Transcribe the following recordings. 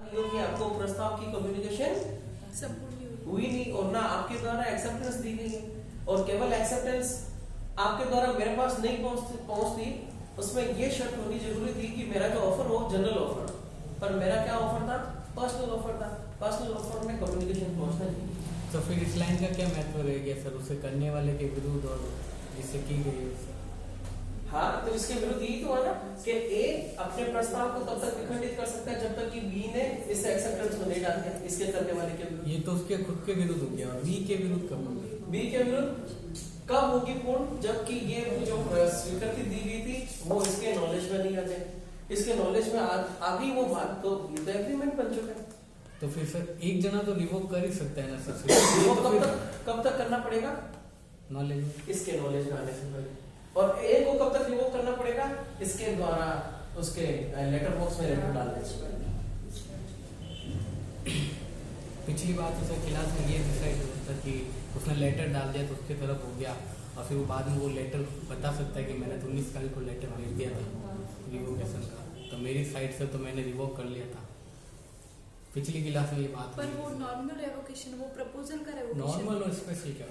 क्योंकि आपको प्रस्ताव की कम्युनिकेशन संपूर्ण हुई नहीं और ना आपके द्वारा एक्सेप्टेंस दी गई है, और केवल एक्सेप्टेंस आपके द्वारा मेरे पास नहीं पहुंचती, उसमें ये शर्त होनी जरूरी थी कि मेरा जो ऑफर हो जनरल ऑफर, पर मेरा क्या ऑफर था, पर्सनल ऑफर था। पर्सनल ऑफर में कम्युनिकेशन पहुंचना चाहिए। तो फिर इस लाइन का क्या महत्व रह गया सर, उसे करने वाले के विरुद्ध और जिससे की गई है? हाँ, तो इसके विरुद्ध यही तो है ना कि ए अपने प्रस्ताव को तब तक विखंडित कर सकता है जब तक कि बी ने इस एक्सेप्टेंस को नहीं डाल दिया इसके करने वाले के विरुद्ध। ये तो उसके खुद के विरुद्ध हो गया, और बी के विरुद्ध कब होगी? बी के विरुद्ध कब होगी पूर्ण, जबकि ये जो स्वीकृति दी गई थी वो इसके नॉलेज में नहीं आ जाए, इसके नॉलेज में आ गई वो बात, तो ये तो एग्रीमेंट बन चुका है। तो फिर सर एक जना तो रिवोक कर ही सकता है ना सर, वो तो कब तक करना पड़ेगा, नॉलेज में इसके नॉलेज में आने से पहले, और ए को कब तक रिवोक करना पड़ेगा, इसके द्वारा उसके लेटर बॉक्स में लेटर डालने से पहले। पिछली बार तो सर क्लास में ये डिसाइड हुआ था कि उसने लेटर डाल दिया तो उसके तरफ हो गया, और फिर वो बाद में वो लेटर बता सकता है कि मैंने तो 19 तारीख को लेटर भेज दिया था रिवोकेशन का, तो मेरी साइड से तो मैंने रिवोक कर लिया था। पिछली क्लास में ये बात पर हुई। वो नॉर्मल रेवोकेशन, वो प्रपोजल का रेवोकेशन, नॉर्मल और स्पेशल क्या?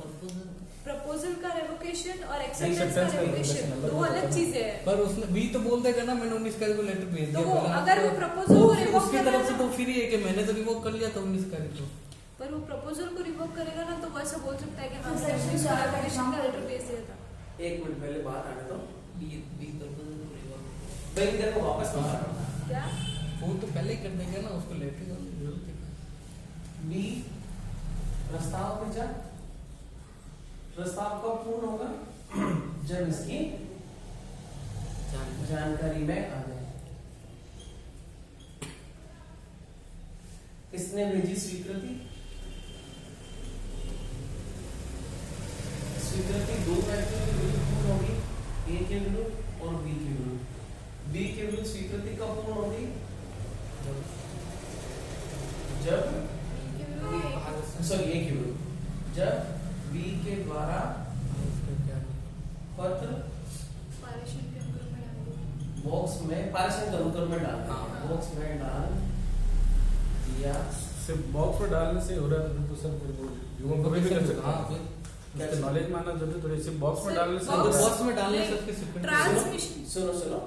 प्रपोजल का रेवोकेशन और Acceptance एक्सेप्टेंस का का रेवोकेशन revocation दो अलग चीजें हैं। पर उसने भी तो बोल देगा ना मैंने 19 तारीख को लेटर भेज तो दिया, वो बोला अगर वो तो proposal को revoke उसकी कर तरफ रहा से है तो फिर ये कि मैंने तो रिवोक कर लिया था 19 तारीख को। पर वो प्रपोजल को रिवोक करेगा ना, तो वो ऐसा बोल सकता है कि हाँ तो मैंने section रेवोकेशन का लेटर भेज दिया था। एक मिनट पहले बात आने दो, बी प्रपोजल को रिवोक, भाई इधर को वापस करना पड़ता है। क्या वो तो पहले ही कर देगा ना, उसको लेटर की जरूरत है। बी प्रस्ताव भेजा, प्रस्ताव कब पूर्ण होगा, जब इसकी जानकारी में आ जाए। इसने भेजी स्वीकृति, स्वीकृति दो व्यक्तियों के विरुद्ध पूर्ण होगी, ए के विरुद्ध और बी के विरुद्ध। बी के विरुद्ध स्वीकृति कब पूर्ण होगी, जब सॉरी ए के विरुद्ध जब बी के द्वारा पत्र पारेषण के अनुक्रम में डाल दो। बॉक्स में पारेषण के अनुक्रम में डाल हाँ। बॉक्स में डाल दिया। सिर्फ बॉक्स में डालने से हो रहा है तो सर फिर वो युवा को भी कर सकता हाँ, है। फिर उसके नॉलेज में आना जरूरी थोड़ी, सिर्फ बॉक्स में सर, डालने तो से बॉक्स में डालने से उसकी स्वीकृति ट्रांसमिशन सुनो,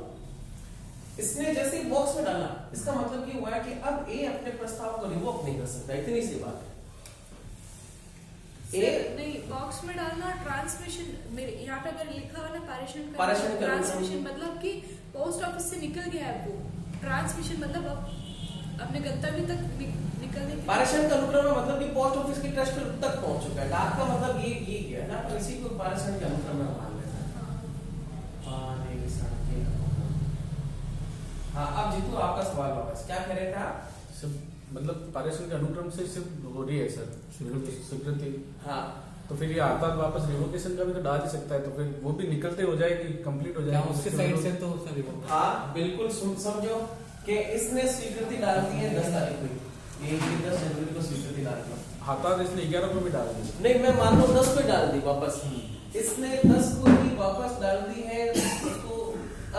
इसने जैसे ही बॉक्स में डाला, इसका मतलब ये हुआ है कि अब ए अपने प्रस्ताव को रिवोक नहीं कर सकता, इतनी सी बात है। ए नहीं, बॉक्स में डालना ट्रांसमिशन, मेरे यहाँ पे अगर लिखा हुआ ना पारेषण पारेषण का ट्रांसमिशन मतलब कि पोस्ट ऑफिस से निकल गया है वो, ट्रांसमिशन मतलब अब अपने गंतव्य तक निकलने के पारेषण का अनुक्रम में मतलब कि पोस्ट ऑफिस की ट्रस्ट तक पहुंच चुका है। डाक का मतलब ये है ना, तो इसी को पारेषण के अनुक्रम में मान लेना है। हाँ, अब जीतू आपका सवाल वापस क्या कह रहे थे आप? सिर्फ मतलब पारेषण के अनुक्रम से सिर्फ हो रही है सर स्वीकृति। हाँ, तो फिर ये आता वापस रिवोकेशन का भी तो डाल ही सकता है, तो फिर वो भी निकलते हो जाएगी, कंप्लीट हो क्या जाएगी उसके साइड से तो उसने रिवोक। हाँ बिल्कुल समझो कि इसने स्वीकृति डाल दी है 10 तारीख को, ये 10 जनवरी को स्वीकृति डाल दी। आता तो इसने 11 को भी डाल दी। नहीं, मैं मान लो 10 को डाल दी वापस, इसने 10 को ही वापस डाल दी है उसको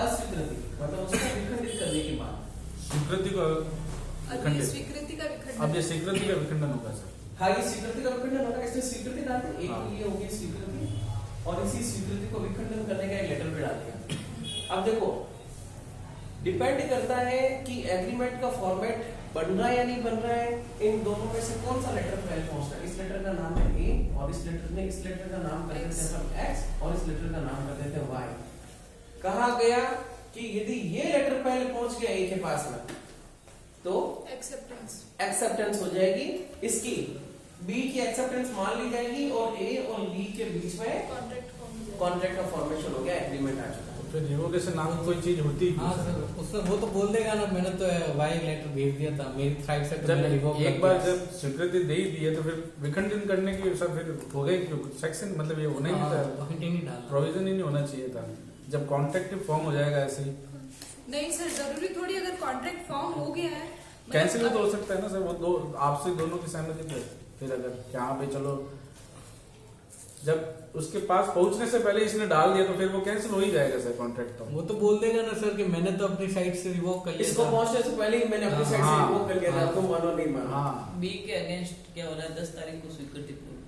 अस्वीकृति, मतलब उसको विखंडित करने के बाद स्वीकृति को अब ये स्वीकृति का विखंडन। अब ये स्वीकृति का विखंडन होगा सर। हाँ, ये स्वीकृति का विखंडन होगा। इसने स्वीकृति डाल दी, एक हाँ। ये हो गई स्वीकृति, और इसी स्वीकृति को विखंडन करने का एक लेटर भी डाल दिया। अब देखो, डिपेंड करता है कि एग्रीमेंट का फॉर्मेट बन रहा है या नहीं बन रहा है, इन दोनों में से कौन सा लेटर पहले पहुंच रहा है। इस लेटर का नाम है ए, और इस लेटर का नाम कर देते हैं हम एक्स, और इस लेटर का नाम कर देते हैं वाई। कहा गया कि यदि ये लेटर पहले पहुंच गया ए के पास में, तो एक्सेप्टेंस हो जाएगी इसकी, बी की एक्सेप्टेंस मान ली जाएगी, और ए और बी के बीच में कॉन्ट्रैक्ट का फॉर्मेशन हो गया, एग्रीमेंट आ चुका है। तो फिर रिवोकेशन नाम की कोई चीज होती है हाँ सर, उसने वो तो बोल देगा ना मैंने तो वाई लेटर भेज दिया था मेरी साइड से, तो जब मैंने रिवोक कर एक बार दिया। जब स्वीकृति दे ही दी है तो फिर विखंडन करने की सब फिर हो गई सेक्शन, मतलब ये होना ही नहीं था, कंटिन्यू डाल प्रोविजन ही नहीं होना चाहिए था। जब कॉन्ट्रैक्ट फॉर्म हो जाएगा ऐसे ही नहीं सर, जरूरी थोड़ी, अगर कॉन्ट्रैक्ट फॉर्म हो गया है कैंसिल तो हो सकता है ना सर, वो दो आपसे दोनों की सहमति पे। फिर अगर यहाँ पे चलो जब उसके पास पहुंचने से पहले इसने डाल दिया तो फिर वो कैंसिल हो ही जाएगा सर कॉन्ट्रैक्ट तो। वो तो बोल देगा ना सर कि मैंने तो अपनी साइड से रिवोक कर लिया इसको था। पहुंचने से पहले ही मैंने अपनी साइड से हाँ, रिवोक कर लिया था, हाँ। तो नहीं माना। हाँ बी के अगेंस्ट क्या हो रहा है 10 तारीख को स्वीकृति पूर्ण,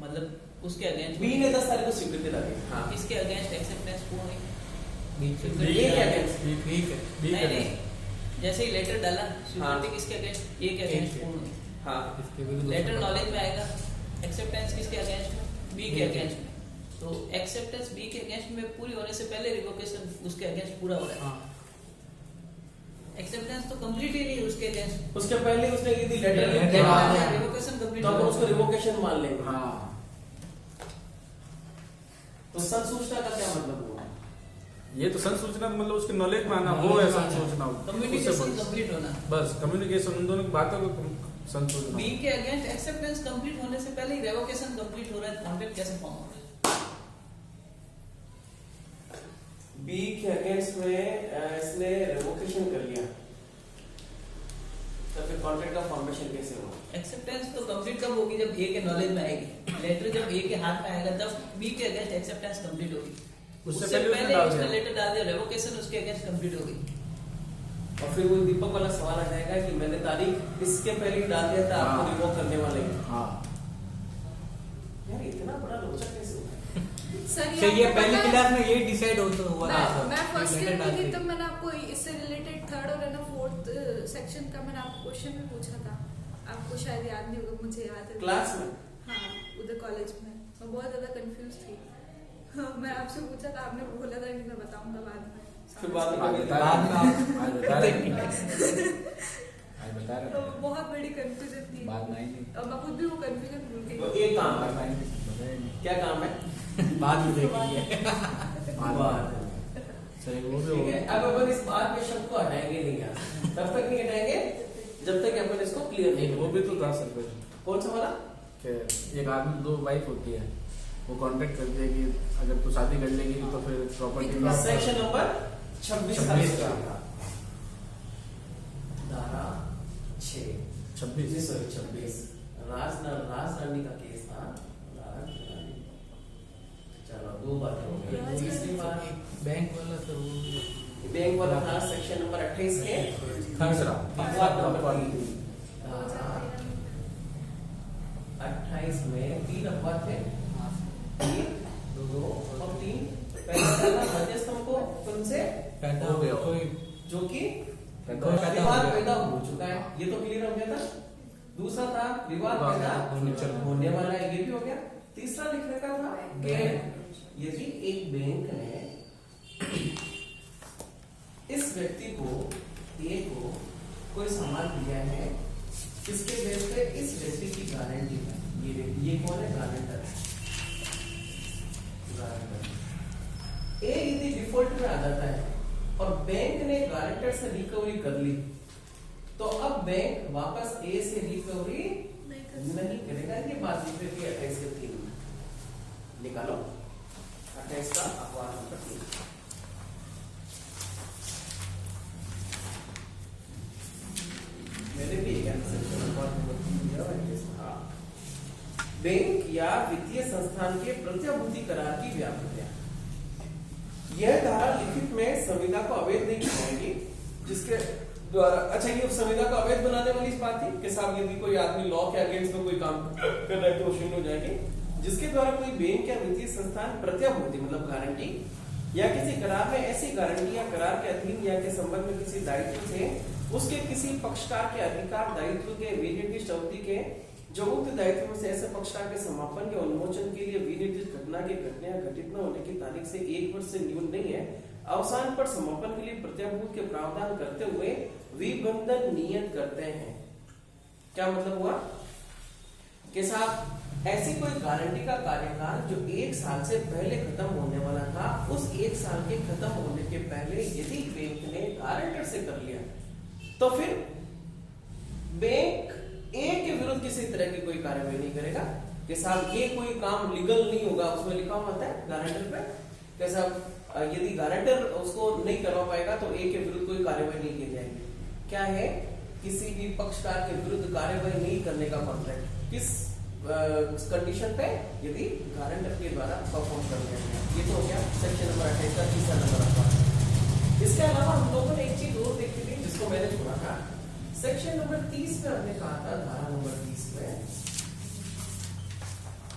मतलब उसके अगेंस्ट बी ने 10 तारीख को स्वीकृति डाली। हाँ इसके अगेंस्ट एक्सेप्टेंस पूर्ण हुई। बीच में ए के अगेंस्ट ठीक है नहीं नहीं, जैसे ही लेटर डाला स्वीकृति किसके अगेंस्ट, ए के अगेंस्ट पूर्ण हुई। हाँ इसके विरुद्ध लेटर नॉलेज में आएगा, एक्सेप्टेंस किसके अगेंस्ट में, बी के अगेंस्ट में। तो एक्सेप्टेंस बी के अगेंस्ट में पूरी होने से पहले रिवोकेशन उसके अगेंस्ट पूरा हो रहा है। हाँ एक्सेप्टेंस तो कंप्लीट ही नहीं है उसके अगेंस्ट, उसके पहले उसने यदि लेटर लेटर लिख दिया डाल दिया। रिवोकेशन कंप्लीट तो अपन उसको रिवोकेशन मान लेंगे। हाँ तो संसूचना का क्या मतलब हुआ? ये तो संसूचना तो मतलब उसके नॉलेज में आना, वो है संसूचना। कम्युनिकेशन उससे बस- कंप्लीट होना। बस कम्युनिकेशन उन दोनों की बातों को संसूचना। बी के अगेंस्ट एक्सेप्टेंस कंप्लीट होने से पहले ही रिवोकेशन कंप्लीट हो रहा है, कॉन्ट्रैक्ट कैसे फॉर्म हो रहा है? बी के अगेंस्ट में इसने रिवोकेशन कर लिया, तो फिर कॉन्ट्रैक्ट का फॉर्मेशन कैसे हुआ? एक्सेप्टेंस तो कंप्लीट कब होगी, जब ए के नॉलेज में आएगी। लेटर जब ए के हाथ में आएगा तब बी के अगेंस्ट एक्सेप्टेंस कंप्लीट होगी। उससे पहले उसने लेटर डाल दिया, रिवोकेशन उसके अगेंस्ट कंप्लीट होगी। और फिर वो दीपक वाला सवाल आ जाएगा कि मैंने तारीख इसके पहले ही डाल दिया था, आपको हाँ। रिवोक करने वाले हैं। हाँ यार इतना बड़ा लोचक कैसे हुआ? सर तो ये आपको पहली पता है? क्लास में यही डिसाइड होता हुआ था। मैं फर्स्ट लेटर ईयर में डालते थी ही। तब मैंने आपको इससे रिलेटेड थर्ड और ना फोर्थ सेक्शन का मैंने आपको क्वेश्चन भी पूछा था, आपको शायद याद नहीं होगा, मुझे याद है। क्लास में? हाँ उधर कॉलेज में। मैं बहुत ज्यादा कंफ्यूज थी। हाँ, मैं आपसे पूछा था, आपने बोला था कि मैं बताऊंगा बाद में। फिर बाद में आज कभी बता बाद में आप- आज बता रहे हैं। आज बता तो रहे हैं। बहुत बड़ी कंफ्यूजन थी बात नहीं थी। और मैं खुद भी वो कंफ्यूजन भूल तो गई। एक काम बात है, नहीं थी, बताया नहीं। क्या काम है? बाद में देखेंगे। बात। सही वो भी ठीक हो है, गया। अब अपन इस बात के शब्द को हटाएंगे नहीं यहाँ से। तब तक नहीं हटाएंगे जब तक कि अपन इसको क्लियर नहीं एक वो भी तो था सर फिर कौन सा वाला? कि एक आदमी दो वाइफ होती है, वो कॉन्ट्रैक्ट करती है कि अगर तू शादी कर लेगी तो फिर प्रॉपर्टी में सेक्शन नंबर 26 26 का। धारा 6 26 सॉरी 26 राजरानी का केस था। राजरानी, चलो दो बातें हो गई। तीसरी बात बैंक वाला सर वो बैंक वाला था सेक्शन नंबर 28 के तीसरा अपवाद नंबर अपवाद 3। धारा 28 में 3 अपवाद थे, 1 2 और 3। पहला था मध्यस्थों को उनसे पैदा हो गया। कोई जो कि पैदा हो विवाद गया। पैदा हो चुका है, ये तो क्लियर हो गया था। दूसरा था विवाद विवाद पैदा होने होने वाला है, ये भी हो गया। तीसरा लिखने का था कि यदि एक बैंक ने इस व्यक्ति को ए को कोई सामान दिया है, इसके बेस पे इस व्यक्ति की गारंटी है, ये कौन है? गारंटर है। गारंटर ए यदि डिफॉल्ट में आ जाता है और बैंक ने गारंटर से रिकवरी कर ली, तो अब बैंक वापस ए से रिकवरी नहीं करेगा। ये बात लिख रही है 28 के 3 में, निकालो 28 का अपवाद नंबर 3। मैंने भी एक सेक्शन अपवाद नंबर 3 दिया है इसमें। हाँ, बैंक या वित्तीय संस्थान के प्रत्याभूति करार की व्याख्या। यह धारा लिखित में संविदा को अवैध नहीं बनाएगी, जिसके द्वारा अच्छा ये संविदा को अवैध बनाने वाली इस बात थी कि साहब यदि कोई आदमी लॉ के अगेंस्ट में कोई काम कर रहा है तो शून्य हो जाएगी। जिसके द्वारा कोई बैंक या वित्तीय संस्थान प्रत्याभूति मतलब गारंटी या किसी करार में ऐसी गारंटी या करार के अधीन या के संबंध में किसी दायित्व से उसके किसी पक्षकार के अधिकार दायित्व के विनिर्दिष्ट अवधि के जो उक्त दायित्व में से ऐसे पक्षकार के समापन के उन्मोचन के लिए विनिर्दिष्ट घटना की घटना घटित न होने की तारीख से 1 वर्ष से न्यून नहीं है, अवसान पर समापन के लिए प्रत्याभूत के प्रावधान करते हुए विबंधन नियत करते हैं। क्या मतलब हुआ कि साहब ऐसी कोई गारंटी का कार्यकाल जो 1 साल से पहले खत्म होने वाला था, उस 1 साल के खत्म होने के पहले यदि बैंक ने गारंटर से कर लिया तो फिर बैंक ए के विरुद्ध किसी तरह की कोई कार्रवाई नहीं करेगा कि साहब ये कोई काम लीगल नहीं होगा। उसमें लिखा हुआ है गारंटर पे कि साहब यदि गारंटर उसको नहीं करवा पाएगा तो ए के विरुद्ध कोई कार्रवाई नहीं की जाएगी। क्या है? किसी भी पक्षकार के विरुद्ध कार्रवाई नहीं करने का कॉन्ट्रैक्ट किस कंडीशन पे? यदि गारंटर के द्वारा परफॉर्म कर दिया गया। ये तो हो गया सेक्शन नंबर 28 का तीसरा नंबर अपवाद। इसके अलावा हम लोगों ने एक चीज और देखी थी जिसको मैंने छोड़ा था, सेक्शन नंबर 30 में हमने कहा था, धारा नंबर 30 में,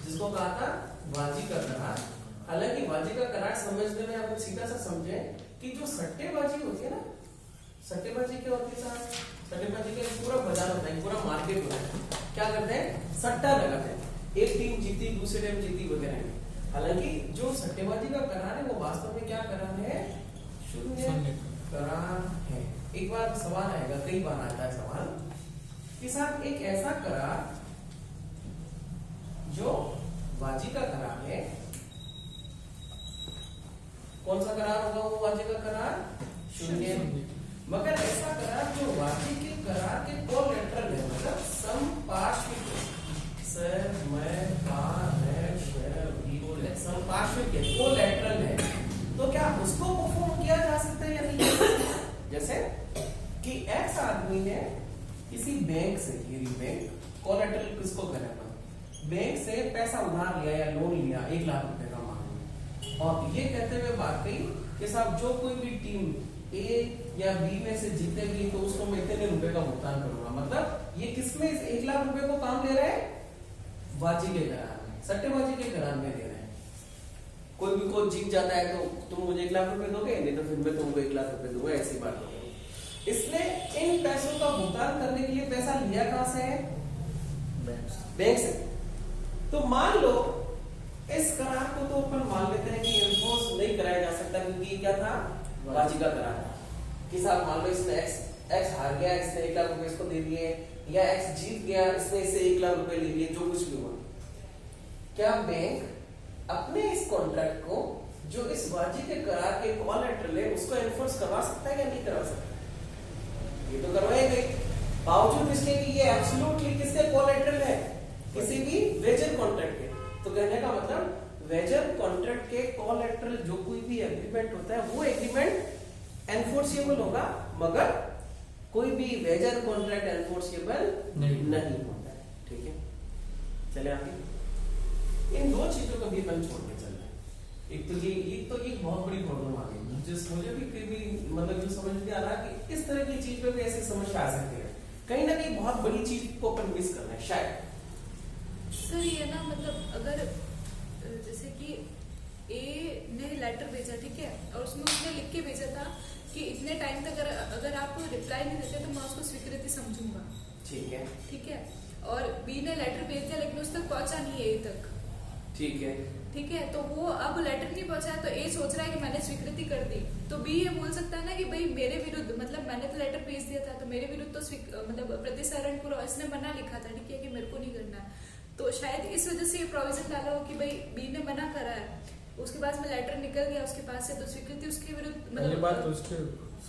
जिसको कहा था वाजी का करार। हालांकि वाजी का करार समझने में आप सीधा सा समझे कि जो सट्टेबाजी होती है ना, सट्टेबाजी क्या होती है साहब? सट्टेबाजी का पूरा बाजार होता है, पूरा मार्केट होता है। क्या करते हैं? सट्टा लगाते हैं, एक टीम जीती, दूसरी टीम जीती वगैरह। हालांकि जो सट्टेबाजी का करार है वो वास्तव में क्या करार है? शून्य करार है। एक बार सवाल आएगा, कई बार आता है सवाल कि साहब एक ऐसा करार जो वाजी का करार है, कौन सा करार होगा वो वाजी का करार? शून्य। मगर ऐसा करार जो वाजी के करार के कोलैटरल है, मतलब समपार्श्विक समपार्श्विक है, कोलैटरल है, तो क्या उसको परफॉर्म किया जा सकता है या नहीं? जैसे कि एक्स आदमी ने किसी बैंक से, बैंक कोलैटरल किसको करें, बैंक से पैसा उधार लिया या लोन लिया 1 लाख रुपए का मान, और ये कहते हुए बात कही कि साहब जो कोई भी टीम ए या बी में से जीतेगी तो उसको मैं इतने रुपए का भुगतान करूंगा। मतलब ये किसमें 1 लाख रुपए को काम ले रहे हैं? वाजी के करार में, सट्टेबाजी के करार में दे रहे हैं। कोई भी कोई जीत जाता है तो तुम मुझे 1 लाख रुपए दोगे, नहीं तो फिर मैं तुमको 1 लाख रुपए दूंगा, ऐसी बात होगी। इसने इन पैसों का भुगतान करने के लिए पैसा लिया कहां से है? बैंक से। तो मान लो इस करार को तो अपन मान लेते हैं कि एनफोर्स नहीं कराया जा सकता, क्योंकि ये क्या था? वाजी का करार था। कि साहब मान लो इसने एक्स हार गया, एक्स ने 1 लाख रुपए इसको दे दिए, या एक्स जीत गया, इसने इसे 1 लाख रुपए ले लिए, जो कुछ भी हुआ, क्या बैंक अपने इस कॉन्ट्रैक्ट को जो इस वाजी के करार के कोलैटरल है उसको एनफोर्स करवा सकता है या नहीं करवा सकता? ये तो करवाएगा, बावजूद इसके कि ये एब्सोल्युटली किसके कोलैटरल है? किसी भी वेजर कॉन्ट्रैक्ट के। तो कहने का मतलब वेजर कॉन्ट्रैक्ट के कोलैटरल जो कोई भी एग्रीमेंट होता है वो एग्रीमेंट एनफोर्सेबल होगा, मगर कोई भी वेजर कॉन्ट्रैक्ट एनफोर्सेबल नहीं होता है। ठीक है, चले आगे। इन दो चीजों को भी अपन छोड़ के चल रहे हैं। एक तो ये बहुत बड़ी प्रॉब्लम आ गई, जिस मुझे भी कभी मतलब जो समझ नहीं आ रहा कि इस तरह की चीज पे भी ऐसी समस्या आ सकती है। कहीं ना कहीं बहुत बड़ी चीज को अपन मिस कर रहे हैं शायद। सर ये ना मतलब अगर जैसे कि ए ने लेटर भेजा, ठीक है, और उसमें उसने लिख के भेजा था कि इतने टाइम तक अगर आप रिप्लाई नहीं देते तो मैं उसको स्वीकृति समझूंगा। ठीक है, ठीक है। और बी ने लेटर भेज दिया लेकिन उस तक पहुंचा नहीं ए तक। ठीक है, ठीक है। तो वो अब लेटर नहीं पहुंचा है तो ए सोच रहा है कि मैंने स्वीकृति कर दी, तो बी ये बोल सकता है ना कि भाई मेरे विरुद्ध, मतलब मैंने तो लेटर भेज दिया था तो मेरे विरुद्ध तो मतलब प्रतिसरण पूरा इसने मना लिखा था, ठीक है, कि मेरे को नहीं करना है। तो शायद इस वजह से ये प्रोविजन डाला हो कि भाई बी ने मना करा है, उसके पास में लेटर निकल गया उसके पास से, तो स्वीकृति उसके विरुद्ध पहली बात तो उसके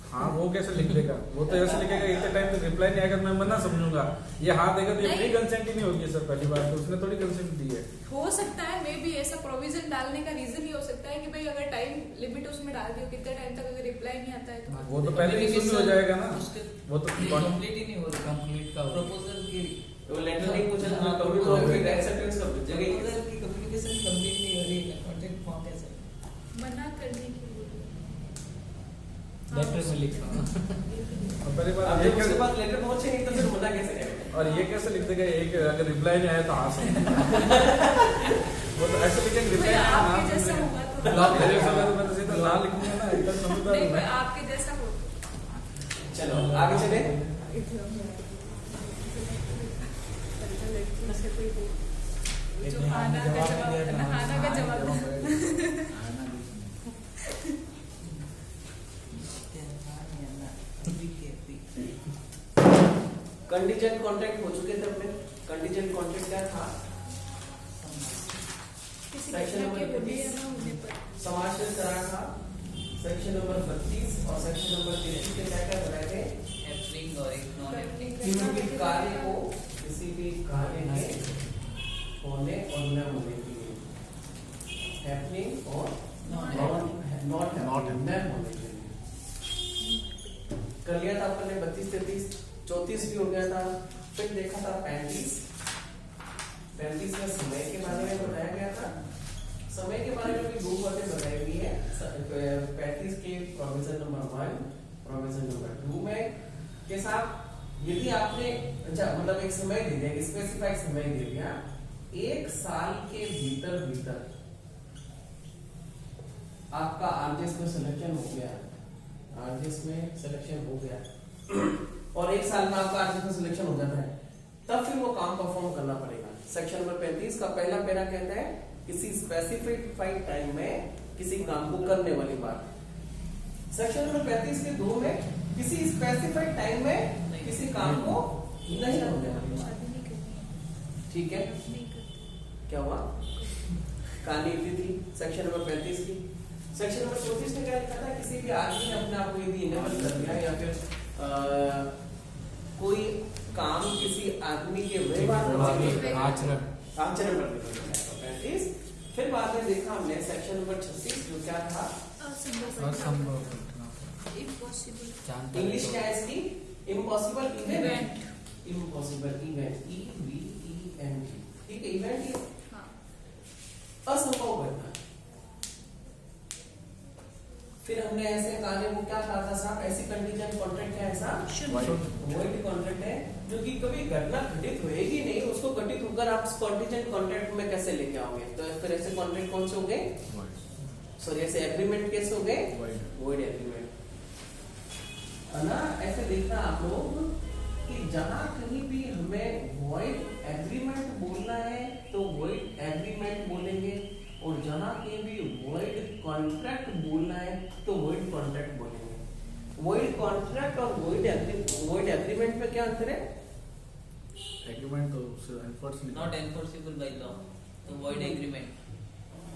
हाँ वो कैसे लिख देगा? वो तो ऐसे लिखेगा इतने टाइम तक रिप्लाई नहीं आएगा मैं मना समझूंगा। ये हाँ देगा तो ये प्री कंसेंट ही नहीं होगी सर। पहली बात तो उसने थोड़ी कंसेंट दी है। हो सकता है मे बी ऐसा प्रोविजन डालने का रीजन ही हो सकता है कि भाई अगर टाइम लिमिट उसमें डाल दियो कितने टाइम तक अगर रिप्लाई नहीं आता है तो वो तो पहले ही शुरू हो जाएगा ना, वो तो कंप्लीट ही नहीं हो रहा। कंप्लीट का प्रपोजल की वो लेटर नहीं पूछा था, कभी तो फिर एक्सेप्टेंस का जगह प्रपोजल की कम्युनिकेशन कंप्लीट नहीं हो रही है, कॉन्ट्रैक्ट फॉर्म कैसे मना करने की लेटर में लिखा। और पहली बात अब ये जब उसके कैसे बाद लेटर पहुंचे नहीं तो फिर मना कैसे करेंगे? और ये कैसे लिख देगा एक अगर रिप्लाई नहीं आया तो हाँ सही। वो तो ऐसे लिखेंगे रिप्लाई भाई हाँ आपके जैसा होगा तो ब्लॉक मेरे समय तो मैं तो सीधा ला लिखूंगा ना, एकदम समझदार नहीं हूं कोई मैं। आपके जैसा हो। चलो आगे चले। जो आना का जवाब कंटीजेंट कॉन्ट्रैक्ट हो चुके थे अपने। कंटीजेंट कॉन्ट्रैक्ट क्या था? किसी सेक्शन घटना के नंबर होने या ना होने पर समाजशील करार था। सेक्शन नंबर 32 और सेक्शन नंबर 33 के क्या क्या बताए थे? हैपनिंग और एक नॉन हैपनिंग। किसी भी कार्य को, किसी भी कार्य के होने और न होने के लिए, हैपनिंग और नॉट हैपनिंग न होने के लिए कर लिया था अपन ने। 32 33 34 भी हो गया था। फिर देखा था 35 में समय के बारे में बताया गया था। समय के बारे में भी 2 बातें बताई गई है। 35 के प्रोविजन नंबर 1 प्रोविजन नंबर 2 में के साथ यदि आपने अच्छा मतलब एक समय दे दिया, स्पेसिफाइड समय दे दिया, 1 साल के भीतर भीतर आपका आरजेएस में सिलेक्शन हो गया, आरजेएस में सिलेक्शन हो गया और 1 साल में आपका आरजेएस में सिलेक्शन हो जाता है, तब फिर वो काम परफॉर्म करना पड़ेगा। सेक्शन नंबर 35 का पहला पैरा कहता है किसी स्पेसिफाइड टाइम में किसी काम को करने वाली बात। सेक्शन नंबर 35 के 2 में किसी स्पेसिफाइड टाइम में किसी काम को नहीं होने वाली बात। शादी नहीं करनी है, ठीक है, नहीं करते। क्या हुआ? कहानी इतनी थी सेक्शन नंबर 35 की। सेक्शन नंबर 34 में क्या लिखा था? किसी भी आदमी ने अपने आप को यदि इनेबल कर दिया या फिर कोई काम किसी आदमी के व्यवहार आचरण पर निर्भर करता है। 35 फिर बाद में देखा हमने सेक्शन नंबर 36 जो क्या था? इम्पॉसिबल। इंग्लिश क्या है इसकी? Impossible event, impossible event, EVENT। ठीक है, इवेंट ही असंभव घटना। फिर हमने ऐसे कहा वो क्या कहा था साहब? ऐसी कंडीशन कॉन्ट्रैक्ट है ऐसा वॉइड कॉन्ट्रैक्ट है जो कि कभी घटना घटित होएगी नहीं, उसको घटित होकर आप कॉन्टिजेंट कॉन्ट्रैक्ट में कैसे लेके आओगे? तो फिर ऐसे कॉन्ट्रैक्ट कौन से हो गए? सॉरी, ऐसे एग्रीमेंट कैसे हो गए? Void agreement. है ना? ऐसे देखना आप लोग कि जहां कहीं भी हमें वॉइड एग्रीमेंट बोलना है तो वॉइड एग्रीमेंट बोलेंगे, और जहां कहीं भी वॉइड कॉन्ट्रैक्ट बोलना है तो वॉइड कॉन्ट्रैक्ट बोलेंगे। वॉइड कॉन्ट्रैक्ट और वॉइड एग्रीमेंट में क्या अंतर है? एग्रीमेंट तो enforce not enforceable by law, तो वॉइड एग्रीमेंट।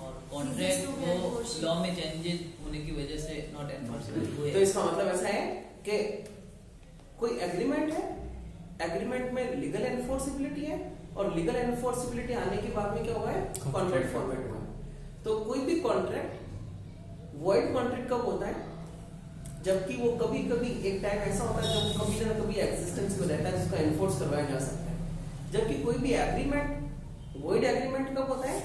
और कॉन्ट्रैक्ट वो लॉ में चेंजेस होने की वजह से नॉट एनफोर्सेबल। तो इसका मतलब ऐसा है कि कोई एग्रीमेंट है, एग्रीमेंट में लीगल एनफोर्सिबिलिटी है, और लीगल एनफोर्सिबिलिटी आने के बाद में क्या हुआ है? कॉन्ट्रैक्ट फॉर्मेट हुआ है। तो कोई भी कॉन्ट्रैक्ट वॉइड कॉन्ट्रैक्ट कब होता है? जबकि वो कभी कभी एक टाइम ऐसा होता है जब कभी ना कभी एग्जिस्टेंस में रहता है जिसको एनफोर्स करवाया जा सकता है। जबकि कोई भी एग्रीमेंट वॉइड एग्रीमेंट कब होता है?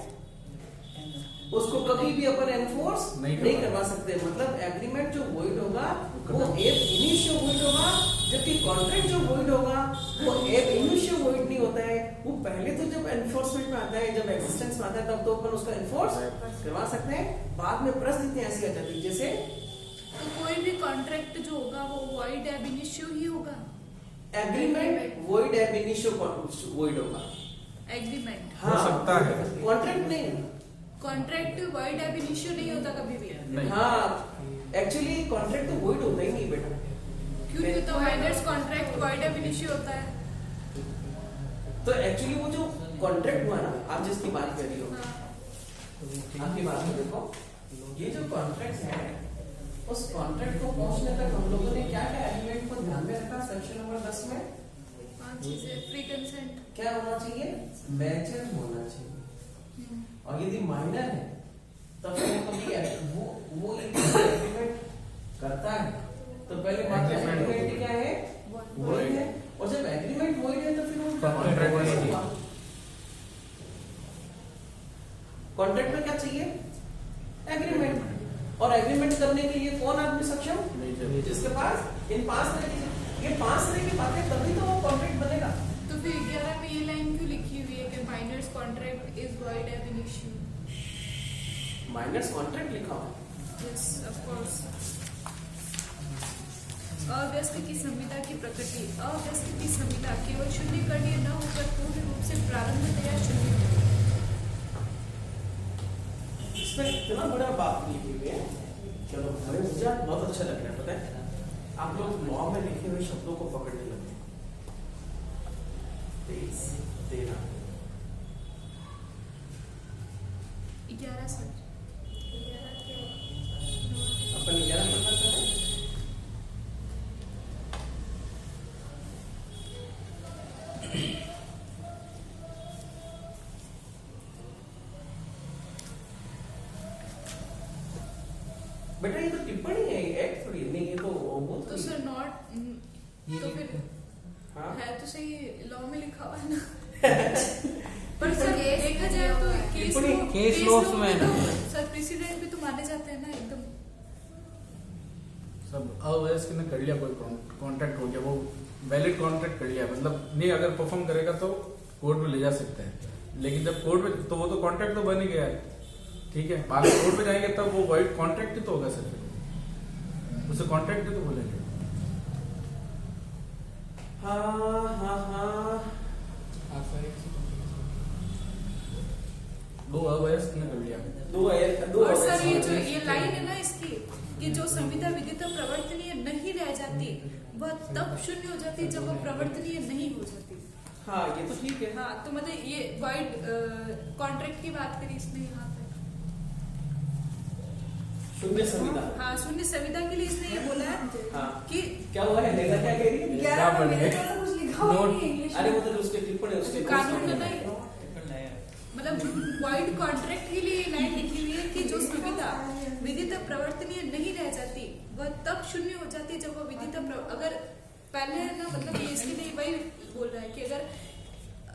उसको कभी भी अपन एनफोर्स नहीं करवा सकते। मतलब एग्रीमेंट जो वॉइड होगा वो एब इनिशियो वॉइड होगा, जबकि कॉन्ट्रैक्ट जो वॉइड होगा वो एब इनिशियो वॉइड नहीं होता है। वो पहले तो जब एनफोर्समेंट में आता है, जब एग्जिस्टेंस में आता है, तब तो अपन उसको एनफोर्स करवा सकते हैं। बाद में परिस्थिति ऐसी आ जाती है जैसे तो कोई भी कॉन्ट्रैक्ट जो होगा वो वॉइड एब इनिशियो ही होगा। Agreement void ab initio void होगा। एग्रीमेंट हो सकता है, कॉन्ट्रैक्ट नहीं। कॉन्ट्रैक्ट वॉइड एब इनिशियो नहीं होता कभी भी। नहीं। हाँ, एक्चुअली कॉन्ट्रैक्ट तो वॉइड होता ही नहीं बेटा। क्योंकि तो minors contract void ab initio होता है। तो एक्चुअली वो जो कॉन्ट्रैक्ट हुआ ना, आप जिसकी बात कर रही हो, हाँ। आपकी बात में देखो, ये जो कॉन्ट्रैक्ट है उस कॉन्ट्रैक्ट को पहुंचने तक हम लोगों ने क्या क्या एलिमेंट को ध्यान में रखा? सेक्शन नंबर 10 में 5 चीजें। फ्री कंसेंट क्या होना चाहिए? मैचर होना चाहिए। और यदि माइनर है तब वो एक एग्रीमेंट करता है तो पहले बात एग्रीमेंट क्या है? वॉइड है। और जब एग्रीमेंट वॉइड है तो फिर वो कॉन्ट्रैक्ट में क्या चाहिए? एग्रीमेंट। और एग्रीमेंट करने के लिए कौन आदमी सक्षम? जिसके पास इन 5 तरह की बातें, तभी तो वो कॉन्ट्रैक्ट बनेगा। तो फिर 11 में ये लाइन क्यों लिखी हुई है कि minors contract is void ab initio? Minors contract लिखा हुआ। Yes of course. अव्यस्त की संविदा की प्रकृति। अव्यस्त की संविदा केवल शून्यकरणीय न होकर पूर्ण रूप से प्रारंभतया शून्य। इसमें इतना बड़ा बात लिखी हुई है। चलो, मुझे बहुत अच्छा लग रहा है। पता है आप लोग लॉ में लिखे हुए शब्दों को पकड़ने लगे। 23, 13, 11 सर। अपन 11 पढ़ना चाहते हैं। बेटा ये तो टिप्पणी है, एक्ट थोड़ी नहीं। ये तो वो तो सर नॉट तो फिर हाँ? है तो सही लॉ में लिखा हुआ है ना। पर सर देखा जाए तो केस लॉस में है ना। सर प्रेसिडेंट भी तो माने जाते हैं ना एकदम। सब अवयस्क ने कर लिया, कोई कॉन्ट्रैक्ट हो गया, वो वैलिड कॉन्ट्रैक्ट कर लिया, मतलब नहीं अगर परफॉर्म करेगा तो कोर्ट में ले जा सकते हैं, लेकिन जब कोर्ट में तो वो तो कॉन्ट्रैक्ट तो बन ही गया है, ठीक है, बाद में कोर्ट में जाएंगे तब वो वॉइड कॉन्ट्रैक्ट ही तो होगा सर, उसे कॉन्ट्रैक्ट ही तो बोलेंगे। हाँ दो अवयस्क ने कर लिया। दो और सर ये जो अवयस्क। ये लाइन है ना इसकी कि जो संविदा विदित प्रवर्तनीय नहीं रह जाती वह तब शून्य हो जाती जब वह प्रवर्तनीय नहीं हो जाती। हाँ ये तो ठीक है। हाँ तो मतलब ये वॉइड कॉन्ट्रैक्ट की बात करी इसने यहाँ पे। शून्य संविदा। हाँ शून्य संविदा के लिए इसने ये बोला है हाँ। कि क्या हुआ है, लेना क्या कह रही है? 11 में मेरे पास कुछ लिखा हुआ नहीं है इंग्लिश अरे वो तो उसके टिप्पणी उसके कानून में नहीं मतलब वॉइड कॉन्ट्रैक्ट के लिए लाइन लिखी हुई है कि जो संविदा विदित प्रवर्तनीय नहीं रह जाती वह तब शून्य हो जाती जब वह विदित अगर पहले ना मतलब ये इसके लिए वही बोल रहा है कि अगर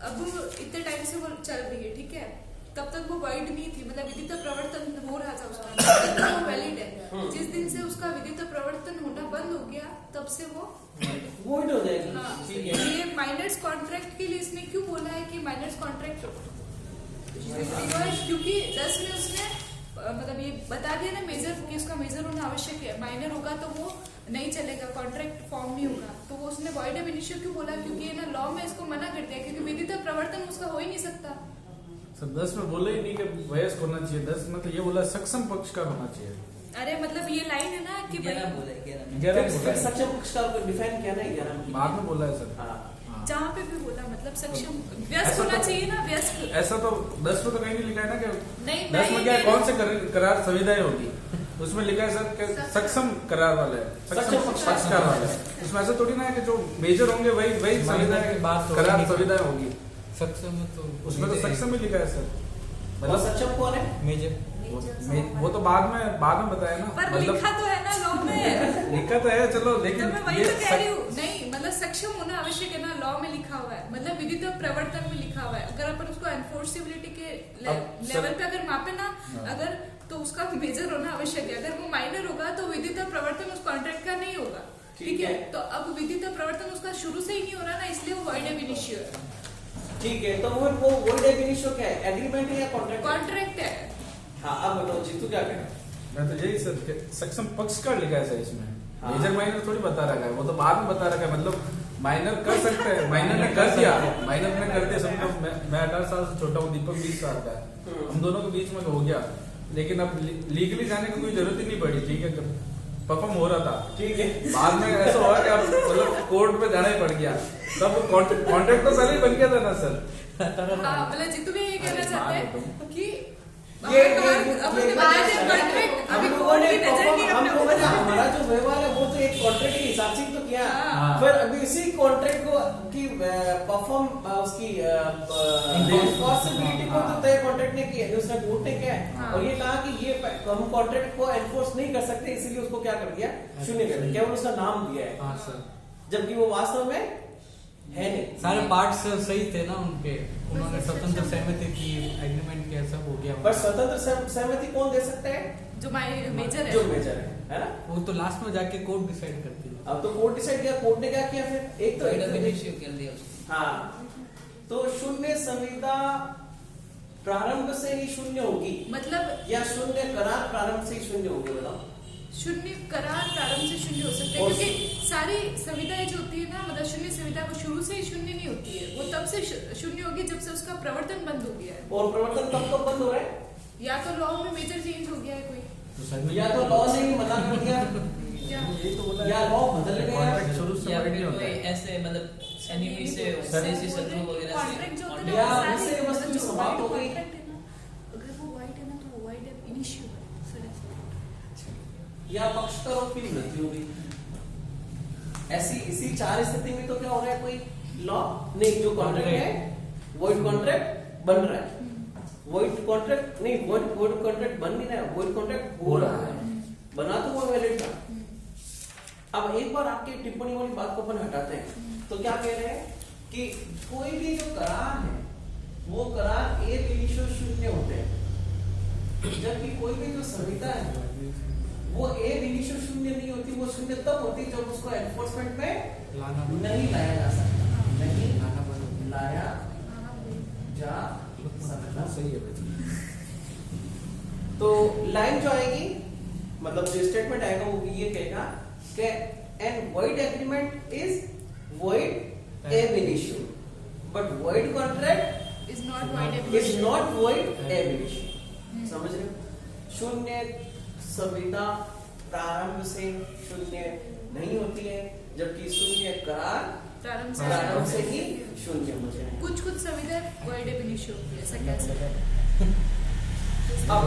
अब इतने टाइम से वो चल रही है, ठीक है, तब तक वो वॉइड नहीं थी, मतलब विदित प्रवर्तन हो रहा था उसका, तब तक वो वैलिड है। जिस दिन से उसका विदित प्रवर्तन होना बंद हो गया तब से वो वॉइड हो जाएगी। हाँ, ठीक है। ये माइनर्स कॉन्ट्रैक्ट के लिए इसने क्यों बोला है कि माइनर्स कॉन्ट्रैक्ट, क्योंकि 10 में उसने मतलब ये बता दिया ना मेजर कि उसका मेजर होना आवश्यक है, माइनर होगा तो वो नहीं चलेगा, कॉन्ट्रैक्ट फॉर्म नहीं होगा, तो वो उसने वॉइड एब इनिशियो क्यों बोला, क्योंकि ये ना लॉ में इसको मना कर दिया क्योंकि विदित प्रवर्तन उसका हो ही नहीं सकता। सर 10 में बोले ही नहीं कि वयस्क होना चाहिए, 10 में तो ये बोला सक्षम पक्ष का होना चाहिए। अरे मतलब ये लाइन है ना कि 11 बोला है, 11 में। 11 बोला है। सक्षम पक्ष का डिफाइन किया ना 11 में। बाद में बोला है सर। हाँ। जहाँ पे भी बोला मतलब सक्षम व्यस्क होना चाहिए ना, व्यस्क। ऐसा तो 10 में तो कहीं नहीं लिखा है ना कि नहीं 10 में क्या है, कौन से करार संविधाएं होगी, उसमें लिखा है सर कि सक्षम करार वाला है, सक्षम पक्षकार वाला है, उसमें ऐसा थोड़ी ना है कि जो मेजर होंगे वही संविधाएं करार संविधाएं होगी, सक्षम तो उसमें तो सक्षम ही लिखा है सर। मतलब सक्षम कौन है? मेजर वो तो बाद में बताया ना, पर लिखा तो है ना लॉ में। लिखा तो है चलो, तो लेकिन मैं वही तो कह रही हूँ, नहीं मतलब सक्षम होना आवश्यक है ना, लॉ में लिखा हुआ है, मतलब विदित प्रवर्तन में लिखा हुआ है, अगर अपन उसको एनफोर्सिबिलिटी के लेवल पे अगर मापे ना अगर, तो उसका मेजर होना आवश्यक है, अगर वो माइनर होगा तो विदित प्रवर्तन उस कॉन्ट्रैक्ट का नहीं होगा, ठीक है, तो अब विदित प्रवर्तन उसका शुरू से ही नहीं हो रहा ना, इसलिए वो वॉइड एब इनिशियो है। ठीक है, तो वो वॉइड एब इनिशियो क्या है, एग्रीमेंट है या कॉन्ट्रैक्ट? कॉन्ट्रैक्ट है। हाँ अब बताओ जीतू क्या कह रहा है? मैं तो यही सर कि सक्षम पक्षकार लिखा है सर इसमें, हाँ। मेजर माइनर थोड़ी बता रखा है, वो तो बाद में बता रखा है, मतलब माइनर कर सकते हैं, माइनर ने कर दिया, माइनर ने कर दिया, समझो मैं 18 साल से छोटा हूँ, दीपक 20 साल का है, हम दोनों के बीच में हो गया, लेकिन अब लीगली जाने की कोई जरूरत ही नहीं पड़ी, ठीक है, परफॉर्म हो रहा था, ठीक है, बाद में ऐसा हुआ कि अब मतलब कोर्ट में जाना ही पड़ गया, तब कॉन्ट्रैक्ट तो पहले ही बन गया था ना सर। हाँ मतलब जीतू भी यही कहना चाहते हैं कि ये कॉन्ट्रैक्ट अभी हम कोर्ट की नजर नहीं हम अपने लोगों ने ऊपर। हमारा जो व्यवहार है वो तो एक कॉन्ट्रैक्ट के हिसाब से ही तो किया, हाँ। फिर अभी इसी कॉन्ट्रैक्ट को की परफॉर्म उसकी रिस्पांसिबिलिटी को तो तय कॉन्ट्रैक्ट ने किया, उसने कोर्ट ने किया है, हाँ। और ये कहा कि ये हम कॉन्ट्रैक्ट को एनफोर्स नहीं कर सकते, इसीलिए उसको क्या कर दिया, शून्य कर दिया, केवल उसका नाम दिया है, हाँ सर, जबकि वो वास्तव में है नहीं। सारे पार्ट्स सही थे ना उनके, उन्होंने स्वतंत्र सहमति की, एग्रीमेंट किया, सब हो गया। पर स्वतंत्र सहमति कौन दे सकता है? जो मेजर है, जो मेजर है ना? वो तो लास्ट में जाके कोर्ट डिसाइड करती है। अब तो कोर्ट डिसाइड किया, कोर्ट ने क्या किया फिर, एक तो वॉइड एब इनिशियो कर दिया उसको। हाँ, तो शून्य संविदा प्रारंभ से ही शून्य होगी, मतलब या शून्य करार प्रारंभ से ही शून्य होगी, बताओ? शून्य करार प्रारंभ से शून्य हो सकता है, और क्योंकि सारी संविदाएं जो होती है ना, मतलब शून्य संविदा को शुरू से ही शून्य नहीं होती है, वो तब से शून्य होगी जब से उसका प्रवर्तन बंद हो गया है, और प्रवर्तन कब बंद हो रहा है? या तो लॉ में मेजर चेंज हो गया है कोई, तो सर में या तो लॉ ने ही मना कर दिया, या यही तो बोला या लॉ बदल गया, कॉन्ट्रैक्ट शुरू से या बड़ा फिर नहीं होता कोई है। ऐसे मतलब एनिमी से विदेशी शत्रु वगैरह कॉन्ट्रैक्ट जो होता है से या ना, उससे सारी वस्तु मतलब जो समाप्त हो white गई। contract है ना, अगर वो वाइट है ना तो वो वाइट है इनिशियो है सर, या पक्षकारों की मृत्यु हुई, ऐसी इसी चार स्थिति में तो क्या हो रहा है, कोई लॉ नहीं, जो कॉन्ट्रैक्ट है वॉइड कॉन्ट्रैक्ट बन रहा है, वॉइड कॉन्ट्रैक्ट नहीं, वॉइड कॉन्ट्रैक्ट बन नहीं रहा है, वॉइड कॉन्ट्रैक्ट हो रहा है, बना तो वो वैलिड था। अब एक बार आपकी टिप्पणी वाली बात को अपन हटाते हैं, तो क्या कह रहे हैं कि कोई भी जो करार है वो करार ए इनिशियो शून्य होते हैं, जबकि कोई भी जो संहिता है वो ए इनिशियो शून्य नहीं होती, वो शून्य तब होती जब उसको एनफोर्समेंट में लाना बंद नहीं लाया जा सकता, नहीं लाना बंद लाया हाँ, वही। जा सकता। सही है भाई। तो लाइन जो आएगी, मतलब जो स्टेटमेंट आएगा वो ये कहेगा कि N void agreement is void ab initio, but void contract Is not void ab is initio. not void ab initio। समझ रहे हो? शून्य संविदा प्रारंभ से शून्य नहीं होती है, जबकि शून्य करार प्रारंभ से ही शून्य हो जाए। कुछ संविधाएं void ab initio होती है, ऐसा कह सकते हैं। अब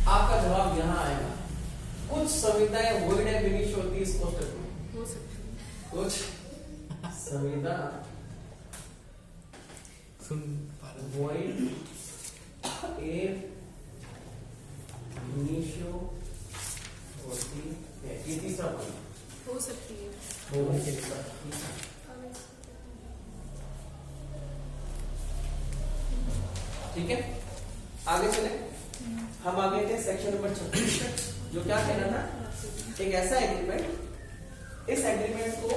आपका जवाब यहाँ आएगा, कुछ संविधाएं void ab initio होती है इस कोष्टक में, हो सकती है। कुछ संविदा सुन void ab initio होती है। ये तीसरा पॉइंट हो सकती है। ठीक है, आगे चले। हम आगे थे सेक्शन नंबर 36 तक, जो क्या कहना था, एक ऐसा एग्रीमेंट, इस एग्रीमेंट को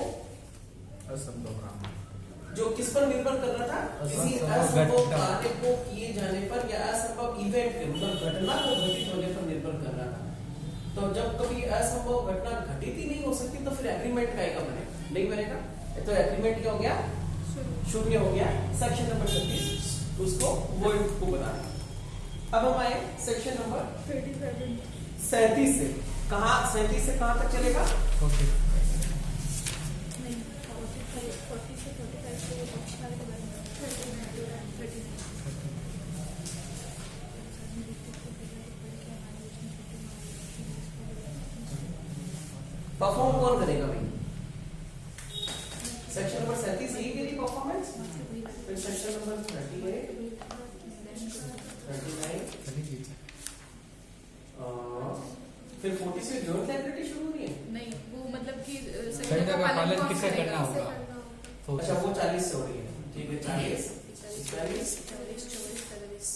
जो किस पर निर्भर कर रहा था, किसी असंभव कार्य को किए जाने पर या असंभव इवेंट के मतलब घटना को घटित होने पर निर्भर कर रहा था। तो जब कभी असंभव घटना घटित ही नहीं हो सकती तो फिर एग्रीमेंट का एक बने नहीं बनेगा, तो एग्रीमेंट क्या हो गया, शून्य हो गया। सेक्शन नंबर 36 उसको वर्ड को बताना। अब हम आए सेक्शन नंबर 37 से। कहाँ 37 से कहाँ तक चलेगा? नहीं, 40 से 45 के पक्षकार के बारे में 39। परफॉर्म कौन करेगा भाई? सेक्शन नंबर 37 यही मेरी परफॉर्मेंस। फिर सेक्शन नंबर 38, 39 फिर 40 से जॉइंट लायबिलिटी शुरू हो रही है। नहीं, वो मतलब कि संविदा का पालन किसे करना होगा? अच्छा, वो 40 से हो रही है। ठीक है, 40 40, 40 44,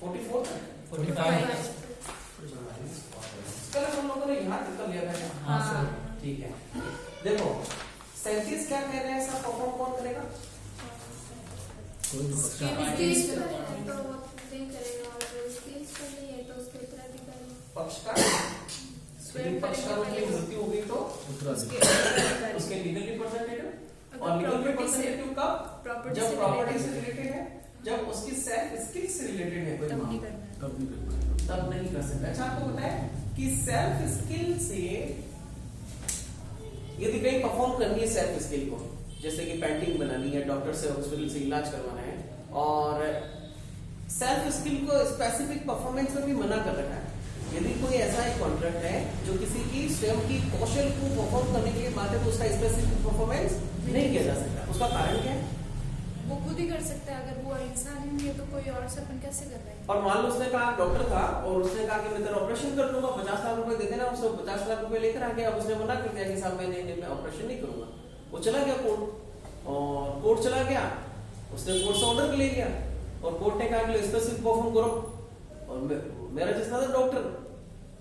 44 तक 45 कल हम लोगों ने यहाँ तक कर लिया था। हाँ सर। ठीक है, देखो 37 क्या कह रहे हैं, सब परफॉर्म कौन करेगा? कोई भी पक्षकार पक्षकार। यदि पक्षकारों की मृत्यु हो गई तो उसके लीगल रिप्रेजेंटेटिव, और लीगल रिप्रेजेंटेटिव कब? जब प्रॉपर्टी से रिलेटेड है, जब उसकी सेल्फ स्किल से रिलेटेड है कोई तब नहीं मामला, करना है। तब नहीं कर सकते। अच्छा, आपको पता है कि सेल्फ स्किल से यदि कहीं परफॉर्म करनी है सेल्फ स्किल को, जैसे कि पेंटिंग बनानी है, डॉक्टर से हॉस्पिटल से इलाज करवाना है, और सेल्फ स्किल को स्पेसिफिक परफॉर्मेंस में भी मना कर रखा है। यदि कोई ऐसा एक कॉन्ट्रैक्ट है जो किसी की स्वयं की कौशल को परफॉर्म करने के लिए बात है, तो उसका स्पेसिफिक परफॉर्मेंस नहीं किया जा सकता। उसका कारण क्या है? वो खुद ही कर सकता है। अगर वो इंसान ही नहीं है तो कोई और से अपन कैसे कर रहे हैं? और मान लो उसने कहा, डॉक्टर था और उसने कहा कि मैं तेरा ऑपरेशन कर दूंगा, 50 लाख रुपए दे देना। उसने 50 लाख रुपए लेकर आ गया। अब उसने मना कर दिया कि साहब मैं ऑपरेशन नहीं करूंगा। वो चला गया कोर्ट, और कोर्ट चला गया, उसने कोर्ट से ऑर्डर ले लिया, और कोर्ट ने कहा कि स्पेसिफिक परफॉर्म करो। और मेरा जिसना था डॉक्टर,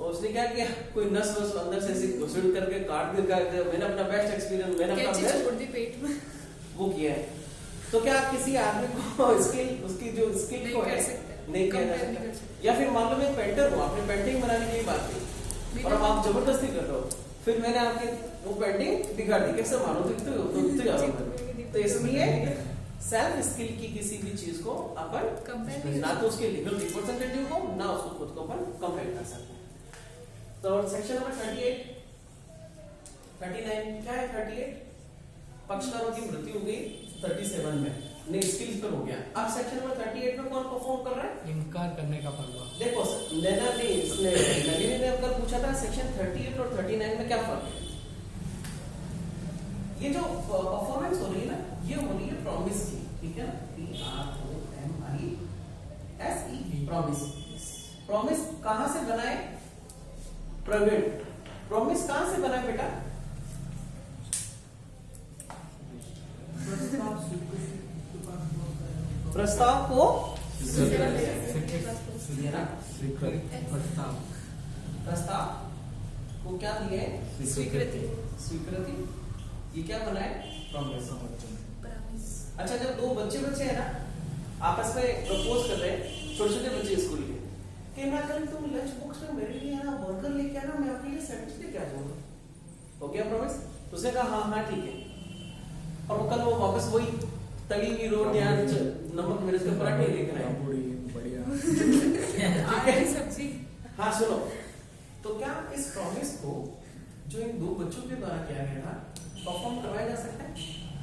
और उसने क्या किया, कोई नस वस अंदर से घुसड़ करके काट दिया। मैंने अपना बेस्ट एक्सपीरियंस, मैंने अपना कैंची बेस्ट छोड़ दी पेट में। वो किया है। तो क्या किसी आदमी को स्किल, उसकी जो स्किल नहीं को कर है सकते। नहीं किया जा Compare नहीं कर सकता? सकते। या फिर मान लो मैं पेंटर हूँ, आपने पेंटिंग बनाने की बात की और अब आप जबरदस्ती कर रहे हो, फिर मैंने आपकी वो पेंटिंग दिखा दी, कैसे मानो तो जा रहा हूँ। तो इसलिए सेल्फ स्किल की किसी भी चीज को अपन Compare नहीं ना तो उसके लीगल रिप्रेजेंटेटिव को, ना उसको खुद को अपन कंपेयर कर सकते हैं। तो सेक्शन नंबर 38, 39 क्या है? 38 पक्षकारों की मृत्यु हो गई, 37 में नहीं स्किल्स पर हो गया। अब सेक्शन नंबर 38 में कौन परफॉर्म कर रहा है? इनकार करने का फलवा। देखो नलिनी ने अगर पूछा था सेक्शन 38 और 39 में क्या फर्क है। ये जो परफॉर्मेंस हो रही है ना, ये हो रही है प्रॉमिस की, ठीक है ना, PROMISE, प्रॉमिस कहां से बनाए? प्रवीण, प्रॉमिस कहां से बना बेटा? प्रस्ताव को प्रस्ताव को क्या दिए? स्वीकृति। स्वीकृति ये क्या बना है? प्रॉमिस। प्रॉमिस। अच्छा, जब दो बच्चे हैं ना, आपस में प्रपोज कर रहे हैं, छोटे छोटे बच्चे स्कूल के, कि ना कल तुम लंच बॉक्स में मेरे लिए ना बर्गर लेके आना, मैं आपके लिए सैंडविच लेके आ जाऊंगा, हो गया प्रॉमिस? उसने कहा हाँ हाँ ठीक है, और वो कल वो वापस वही तली हुई रोटी या नमक मिर्च के पराठे लेकर आए। बढ़िया। आलू सब्जी। हाँ सुनो, तो क्या इस प्रॉमिस को जो इन दो बच्चों के द्वारा किया गया था परफॉर्म करवाया जा सकता है?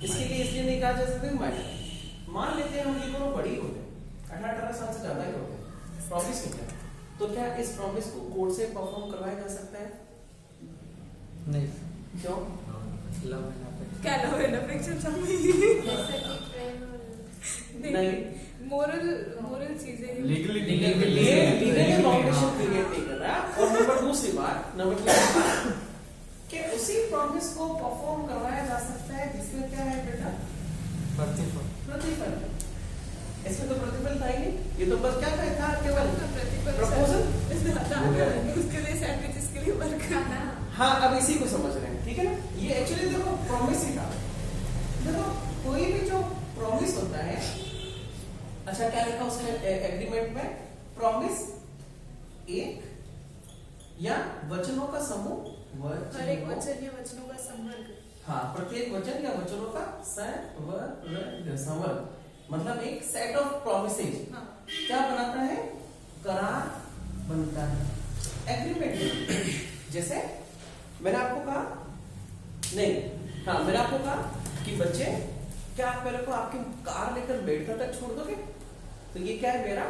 इसके लिए इसलिए नहीं कहा जा सकता माइनर। मान लेते हैं हम ये दोनों बड़ी होते हैं, 18 साल से ज्यादा ही होते हैं, प्रॉमिस हो गया, तो क्या इस प्रॉमिस को कोर्ट से परफॉर्म करवाया जा सकता है? नहीं। क्यों? Love and affection. क्या लव एंड अफेक्शन समझी? जैसे कि प्रेम और नहीं। मोरल चीजें। लीगली ये लीगल बाउंडेशन क्रिएट नहीं कर रहा। और नंबर दूसरी बात, कि उसी प्रॉमिस को परफॉर्म करवाया जा सकता है जिसमें क्या है बेटा? प्रतिफल। इसमें तो प्रतिफल था ही नहीं, ये तो बस क्या था, केवल प्रपोजल। उसके लिए सैंडविच, इसके लिए बर्गर। हाँ, अब इसी को समझ रहे हैं, ठीक है ना? ये एक्चुअली देखो प्रॉमिस ही था। देखो कोई भी जो प्रॉमिस होता है, अच्छा क्या लिखा उसमें एग्रीमेंट में? प्रॉमिस एक या वचनों का समूह, हर एक वचन या वचनों का संवर्ग। हाँ, प्रत्येक वचन या वचनों का संवर्ग, मतलब एक सेट ऑफ प्रोमिसेज हाँ। क्या बनाता है? करार बनता है, एग्रीमेंट। जैसे मैंने आपको कहा, नहीं, हाँ मैंने आपको कहा कि बच्चे क्या आप मेरे को आपकी कार लेकर बेडका तक छोड़ दोगे? तो ये क्या है? मेरा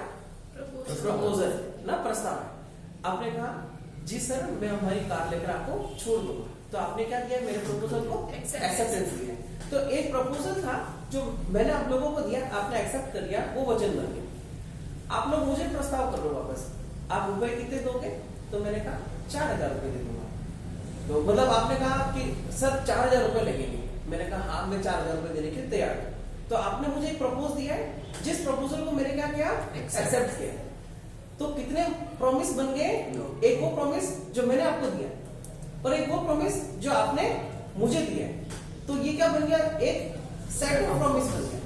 प्रपोजल ना, प्रस्ताव है। आपने कहा जी सर, मैं हमारी कार लेकर आपको छोड़ दूंगा, तो आपने क्या किया? मेरे प्रपोजल को एक्सेप्टेंस दिया। तो एक प्रपोजल था जो मैंने आप लोगों को दिया, आपने एक्सेप्ट कर लिया, वो वचन बन गया। आप लोग मुझे प्रस्ताव कर लो वापस, आप रुपए कितने दोगे? तो मैंने कहा 4000 रुपए दे दूंगा। तो मतलब आपने कहा कि सर 4000 रुपए लगेंगे, मैंने कहा हाँ मैं 4000 रुपए देने के लिए तैयार हूं। तो आपने मुझे एक प्रपोज दिया है, जिस प्रपोजल को मैंने क्या किया? एक्सेप्ट किया। तो कितने प्रॉमिस बन गए? एक वो प्रॉमिस जो मैंने आपको दिया, और एक वो प्रॉमिस जो आपने मुझे दिया। तो ये क्या बन गया? एक सेट ऑफ प्रॉमिस बन गया।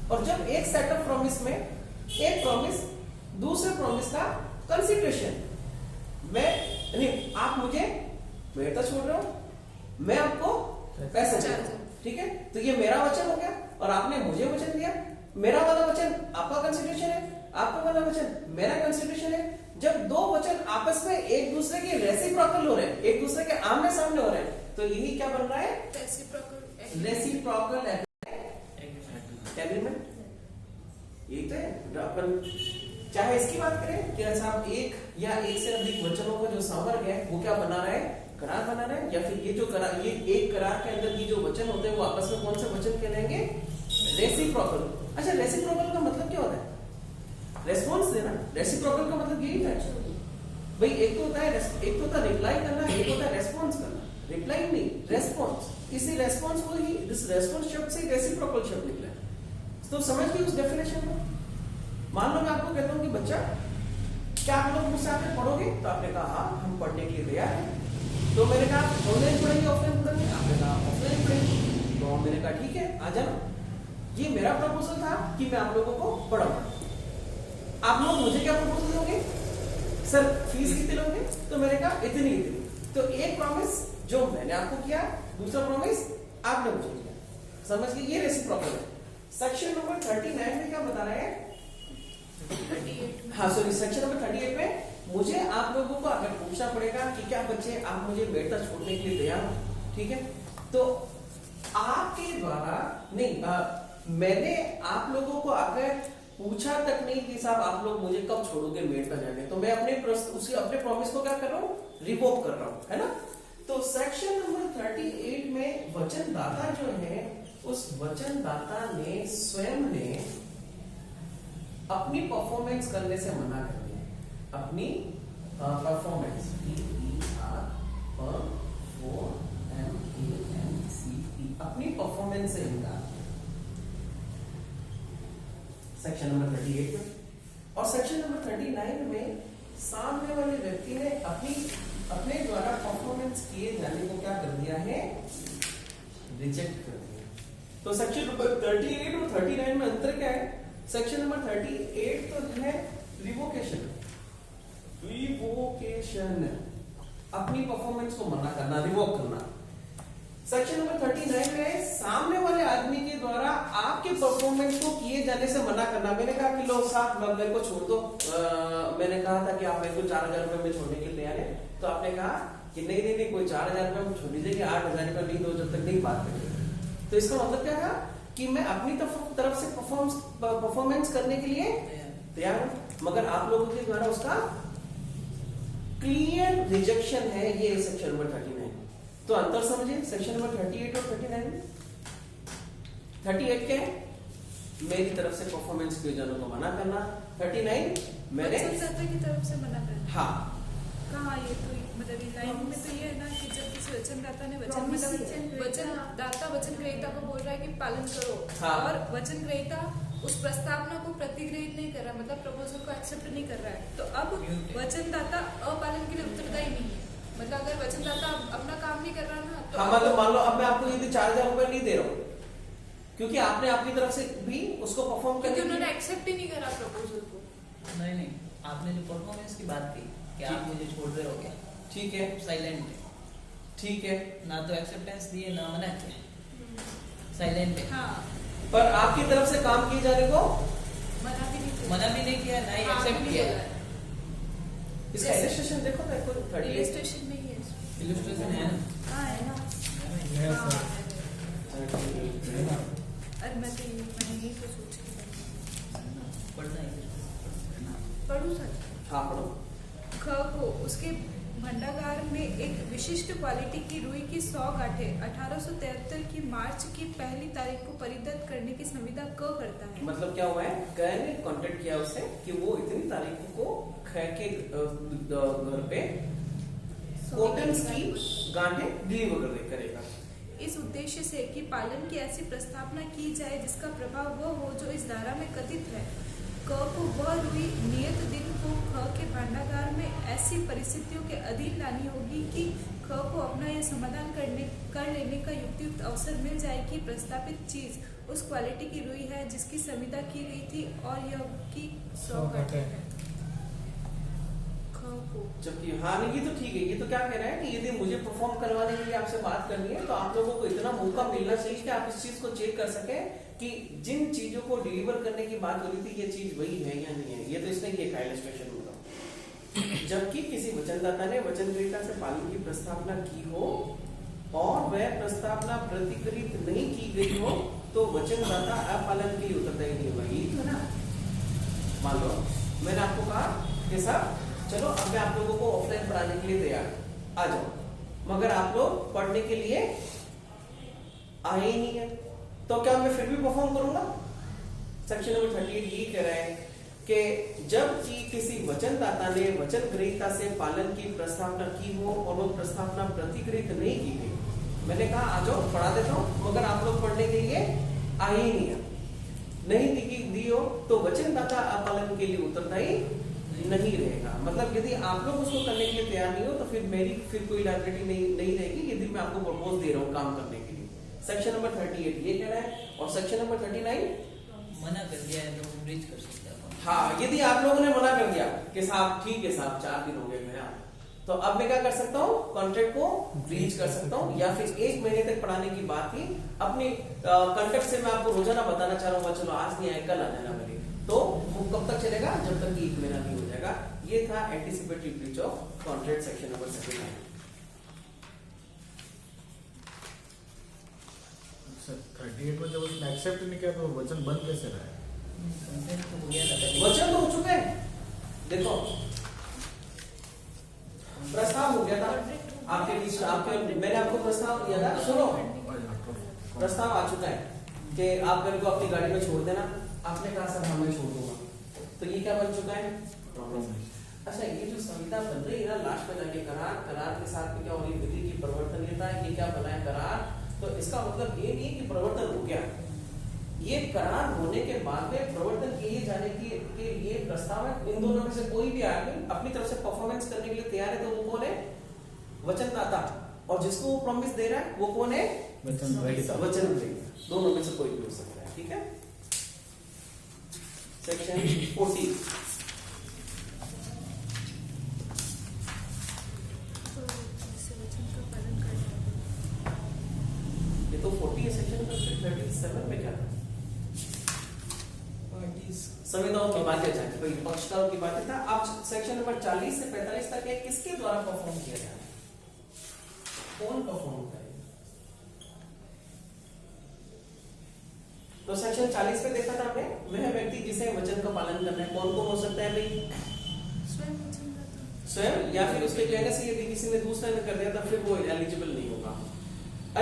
और जब एक सेट ऑफ प्रॉमिस में एक प्रॉमिस दूसरे प्रॉमिस का कंसीडरेशन, मैं नहीं, आप मुझे बेटा छोड़ रहे हो, मैं आपको पैसे दे रहा हूं, ठीक है? तो ये मेरा वचन हो गया, और आपने मुझे वचन दिया। मेरा वाला वचन आपका कंसीडरेशन है, आपका वाला वचन मेरा कंसीडरेशन है। जब दो वचन आपस में एक दूसरे के रेसिप्रोकल हो रहे हैं, एक दूसरे के आमने सामने हो रहे हैं, तो यही क्या बन रहा है? Reciprocal agreement. यही तो है। अपन चाहे इसकी बात करें कि अच्छा आप एक या एक से अधिक वचनों का जो संवर्ग है वो क्या बना रहा है? करार बना रहा है। या फिर ये जो करार, ये एक करार के अंदर ये जो वचन होते हैं वो आपस में कौन से वचन कहलाएंगे? रेसिप्रोकल। अच्छा, रेसिप्रोकल का मतलब क्या होता है? रेस्पॉन्स देना। रेसिप्रोकल का मतलब यही है भाई, एक तो होता है रिप्लाई करना, एक होता है रेस्पॉन्स करना। रिप्लाई नहीं, रेस्पॉन्स। इसी रेस्पॉन्स को ही, इस रेस्पॉन्स शब्द से रेसिप्रोकल शब्द निकला है। तो समझ गए उस डेफिनेशन को? मान लो मैं आपको कहता हूं कि बच्चा क्या आप लोग मुझसे आकर पढ़ोगे? तो आपने कहा हाँ हम पढ़ने के लिए तैयार हैं। तो मैंने कहा ऑनलाइन पढ़ेंगे ऑफलाइन पढ़ेंगे? आपने कहा ऑफलाइन पढ़ेंगे। तो मैंने कहा ठीक है आ जाना। ये मेरा प्रपोजल था कि मैं आप लोगों को पढ़ाऊंगा। आप लोग मुझे क्या प्रपोजल दोगे? सर फीस कितने लोगे? तो मैंने कहा इतनी इतनी। तो एक प्रॉमिस जो मैंने आपको किया, दूसरा प्रॉमिस आपने मुझे किया। समझ गए? ये रेसिप्रोकल है। सेक्शन नंबर 39 में क्या बता रहा है? हाँ सॉरी, सेक्शन नंबर 38 में मुझे आप लोगों को अगर पूछना पड़ेगा कि क्या बच्चे आप मुझे बेटा छोड़ने के लिए तैयार हो, ठीक है? तो आपके द्वारा नहीं, मैंने आप लोगों को अगर पूछा तक नहीं कि साहब आप लोग मुझे कब छोड़ोगे मेड़ता जाने, तो मैं अपने प्रॉमिस को क्या कर रहा हूँ? रिवोक कर रहा हूँ, है ना? तो सेक्शन नंबर 38 में वचनदाता जो है, उस वचनदाता ने स्वयं ने अपनी परफॉर्मेंस करने से मना कर दिया। अपनी परफॉर्मेंस, अपनी परफॉर्मेंस से इनकार, सेक्शन नंबर 38 में। और सेक्शन नंबर 39 में सामने वाले व्यक्ति ने अपने द्वारा परफॉर्मेंस किए जाने को क्या कर दिया है? रिजेक्ट कर दिया। तो सेक्शन नंबर 38 और 39 में अंतर क्या है? सेक्शन नंबर 38 तो है रिवोकेशन, अपनी परफॉर्मेंस को मना करना, रिवोक करना। सेक्शन नंबर 39 में सामने वाले आदमी के द्वारा आपके परफॉर्मेंस को किए जाने से मना करना। मैंने कहा कि लो साहब मेरे को छोड़ दो, मैंने कहा था कि आप मेरे को 4000 रुपए में छोड़ने के लिए तैयार है, तो आपने कहा कि नहीं कोई 4000 रुपए में छोड़ दीजिए, 8000 रुपए नहीं दो जब तक नहीं बात करेंगे। तो इसका मतलब क्या था कि मैं अपनी तरफ से परफॉर्मेंस करने के लिए तैयार हूं, मगर आप लोगों के द्वारा उसका क्लियर रिजेक्शन है। ये सेक्शन नंबर 39। तो अंतर समझिए सेक्शन नंबर 38 और 39 में। 38 क्या है? मेरी तरफ से परफॉर्मेंस किए जाने को मना करना। 39 मैंने वचनदाता की तरफ से मना करना। हाँ कहाँ ये तो मतलब इन लाइन में तो ये है ना कि जब किसी वचनदाता ने वचनदाता वचन ग्रहीता को बोल रहा है कि पालन करो, हाँ। और वचन ग्रहीता उस प्रस्तावना को प्रतिग्रहित नहीं कर रहा, मतलब प्रपोजल को एक्सेप्ट नहीं कर रहा है, तो अब वचनदाता अपालन के लिए उत्तरदायी नहीं है। मतलब अगर वचनदाता अपना काम नहीं कर रहा ना, तो हाँ, मतलब मान लो अब मैं आपको यदि 4000 रुपए नहीं दे रहा हूँ क्योंकि आपने अपनी तरफ से भी उसको परफॉर्म क्योंकि करने उन्होंने एक्सेप्ट ही नहीं करा प्रपोजल को। नहीं, आपने जो परफॉर्मेंस की बात की कि आप मुझे छोड़ रहे हो क्या, ठीक है, साइलेंट है, ठीक है, ना तो एक्सेप्टेंस दिए ना मना किया, साइलेंट है। हाँ, पर आपकी तरफ से काम किए जाने को मना भी नहीं मना भी नहीं किया, ना ही एक्सेप्ट किया। इसका इलस्ट्रेशन देखो ना, कोई 38 इलस्ट्रेशन में ही है। इलस्ट्रेशन है ना? हाँ है ना। है हाँ, सर। है ना। अरे मैंने यही तो सोच के पढ़ना है। पढ़ू सर। हाँ पढ़ो। ख को उसके भंडागार में एक विशिष्ट क्वालिटी की रुई की 100 गांठें 1873 की मार्च की पहली तारीख को परिदत्त करने की संविदा क करता है। मतलब क्या हुआ है, क ने कांटेक्ट किया उससे कि वो इतनी तारीख को ख के घर पे कॉटन की गांठें डिलीवर करेगा। इस उद्देश्य से कि पालन की ऐसी प्रस्तावना की जाए जिसका प्रभाव वह हो जो इस धारा में कथित है। क को वह रुई नियत दिन को ख के भांडागार में ऐसी परिस्थितियों के अधीन लानी होगी कि ख को अपना यह समाधान कर लेने का युक्तियुक्त अवसर मिल जाए कि प्रस्तावित चीज उस क्वालिटी की रुई है जिसकी संविदा की गई थी और यह की 100 गांठें है। ख को जबकि हाँ नहीं, ये तो ठीक है। ये तो क्या कह रहा है कि यदि मुझे परफॉर्म करवाने के लिए आपसे बात करनी है तो आप लोगों को इतना मौका मिलना चाहिए कि आप इस चीज को चेक कर सके कि जिन चीजों को डिलीवर करने की बात हो रही थी ये चीज वही है या नहीं है। ये तो इसने ये इलस्ट्रेशन होगा। जबकि किसी वचनदाता ने वचनग्रहीता से पालन की प्रस्तावना की हो और वह प्रस्तावना प्रतिकृत नहीं की गई हो तो वचनदाता अपालन के लिए उत्तरदायी नहीं होगा। यही तो ना। मान लो मैंने आपको कहा कि सर चलो अब मैं आप लोगों को ऑफलाइन पढ़ाने के लिए तैयार आ जाओ, मगर आप लोग पढ़ने के लिए आए ही नहीं है, तो क्या मैं फिर भी परफॉर्म करूंगा? सेक्शन नंबर 38 ये कह रहा है कि जब कि किसी वचनदाता ने वचन ग्रहीता से पालन की प्रस्तावना की हो और वो प्रस्तावना प्रतिकृत नहीं की गई, मैंने कहा आ जाओ पढ़ा देता हूं, मगर आप लोग पढ़ने के लिए आए ही नहीं है, नहीं दी हो तो वचनदाता अपालन के लिए उत्तरदायी नहीं रहेगा। मतलब यदि आप लोग उसको करने के लिए तैयार नहीं हो तो फिर कोई लायबिलिटी नहीं रहेगी यदि मैं आपको प्रपोज दे रहा हूँ काम करने के लिए। सेक्शन नंबर 38 ये कह रहा है और सेक्शन नंबर 39 मना कर दिया है तो ब्रीच कर सकता है। हाँ, यदि आप लोगों ने मना कर दिया कि साहब ठीक है साहब 4 दिन हो गए मेरा, तो अब मैं क्या कर सकता हूँ, कॉन्ट्रैक्ट को ब्रीच कर सकता हूँ, या फिर 1 महीने तक पढ़ाने की बात थी अपनी कॉन्ट्रैक्ट से मैं आपको रोजाना बताना चाह रहा हूँ चलो आज नहीं आए कल आ जाना मेरे, तो वो कब तक चलेगा जब तक कि 1 महीना नहीं हो जाएगा। ये था anticipatory breach of contract section number 39। 38 में जब उसने एक्सेप्ट नहीं किया तो वचन बंद कैसे रहा है? कंसेंट तो हो गया था पहले। वचन तो हो चुके हैं, देखो प्रस्ताव हो गया था आपके बीच, मैंने आपको प्रस्ताव दिया था, सुनो प्रस्ताव आ चुका है कि आप मेरे को अपनी गाड़ी में छोड़ देना, आपने कहा सर हाँ मैं छोड़ दूंगा, तो ये क्या बन चुका है? अच्छा, ये जो संहिता बन रही है ना लास्ट में जाके करार के साथ में क्या हो रही है, विधि की परिवर्तनीयता है, ये क्या बना है करार, तो इसका मतलब ये नहीं कि परिवर्तन हो गया, ये करार होने के बाद में परिवर्तन किए जाने के लिए प्रस्ताव है। इन दोनों में से कोई भी आदमी अपनी तरफ से परफॉर्मेंस करने के लिए तैयार है तो वो कौन है? वचनदाता। और जिसको वो प्रॉमिस दे रहा है वो कौन है? वचन ग्रहीता। वचन ग्रहीता, दोनों में से कोई भी हो सकता है। ठीक है, सेक्शन 40। तो जिससे वचन का पालन करना। ये तो 40 है सेक्शन का। 37 में क्या था? संविधाओं की बातें जाती, कोई पक्षकारों की बातें था। अब सेक्शन नंबर 40 से 45 तक है, किसके द्वारा परफॉर्म किया जा रहा है, कौन परफॉर्म करेगा? तो सेक्शन 40 पे देखा था आपने, वह व्यक्ति जिसे वचन का पालन करना है, कौन कौन हो सकता है भाई? स्वयं वचनदाता। स्वयं, या फिर उसके कहने से यदि किसी ने दूसरे ने कर दिया था फिर वो एलिजिबल नहीं होगा।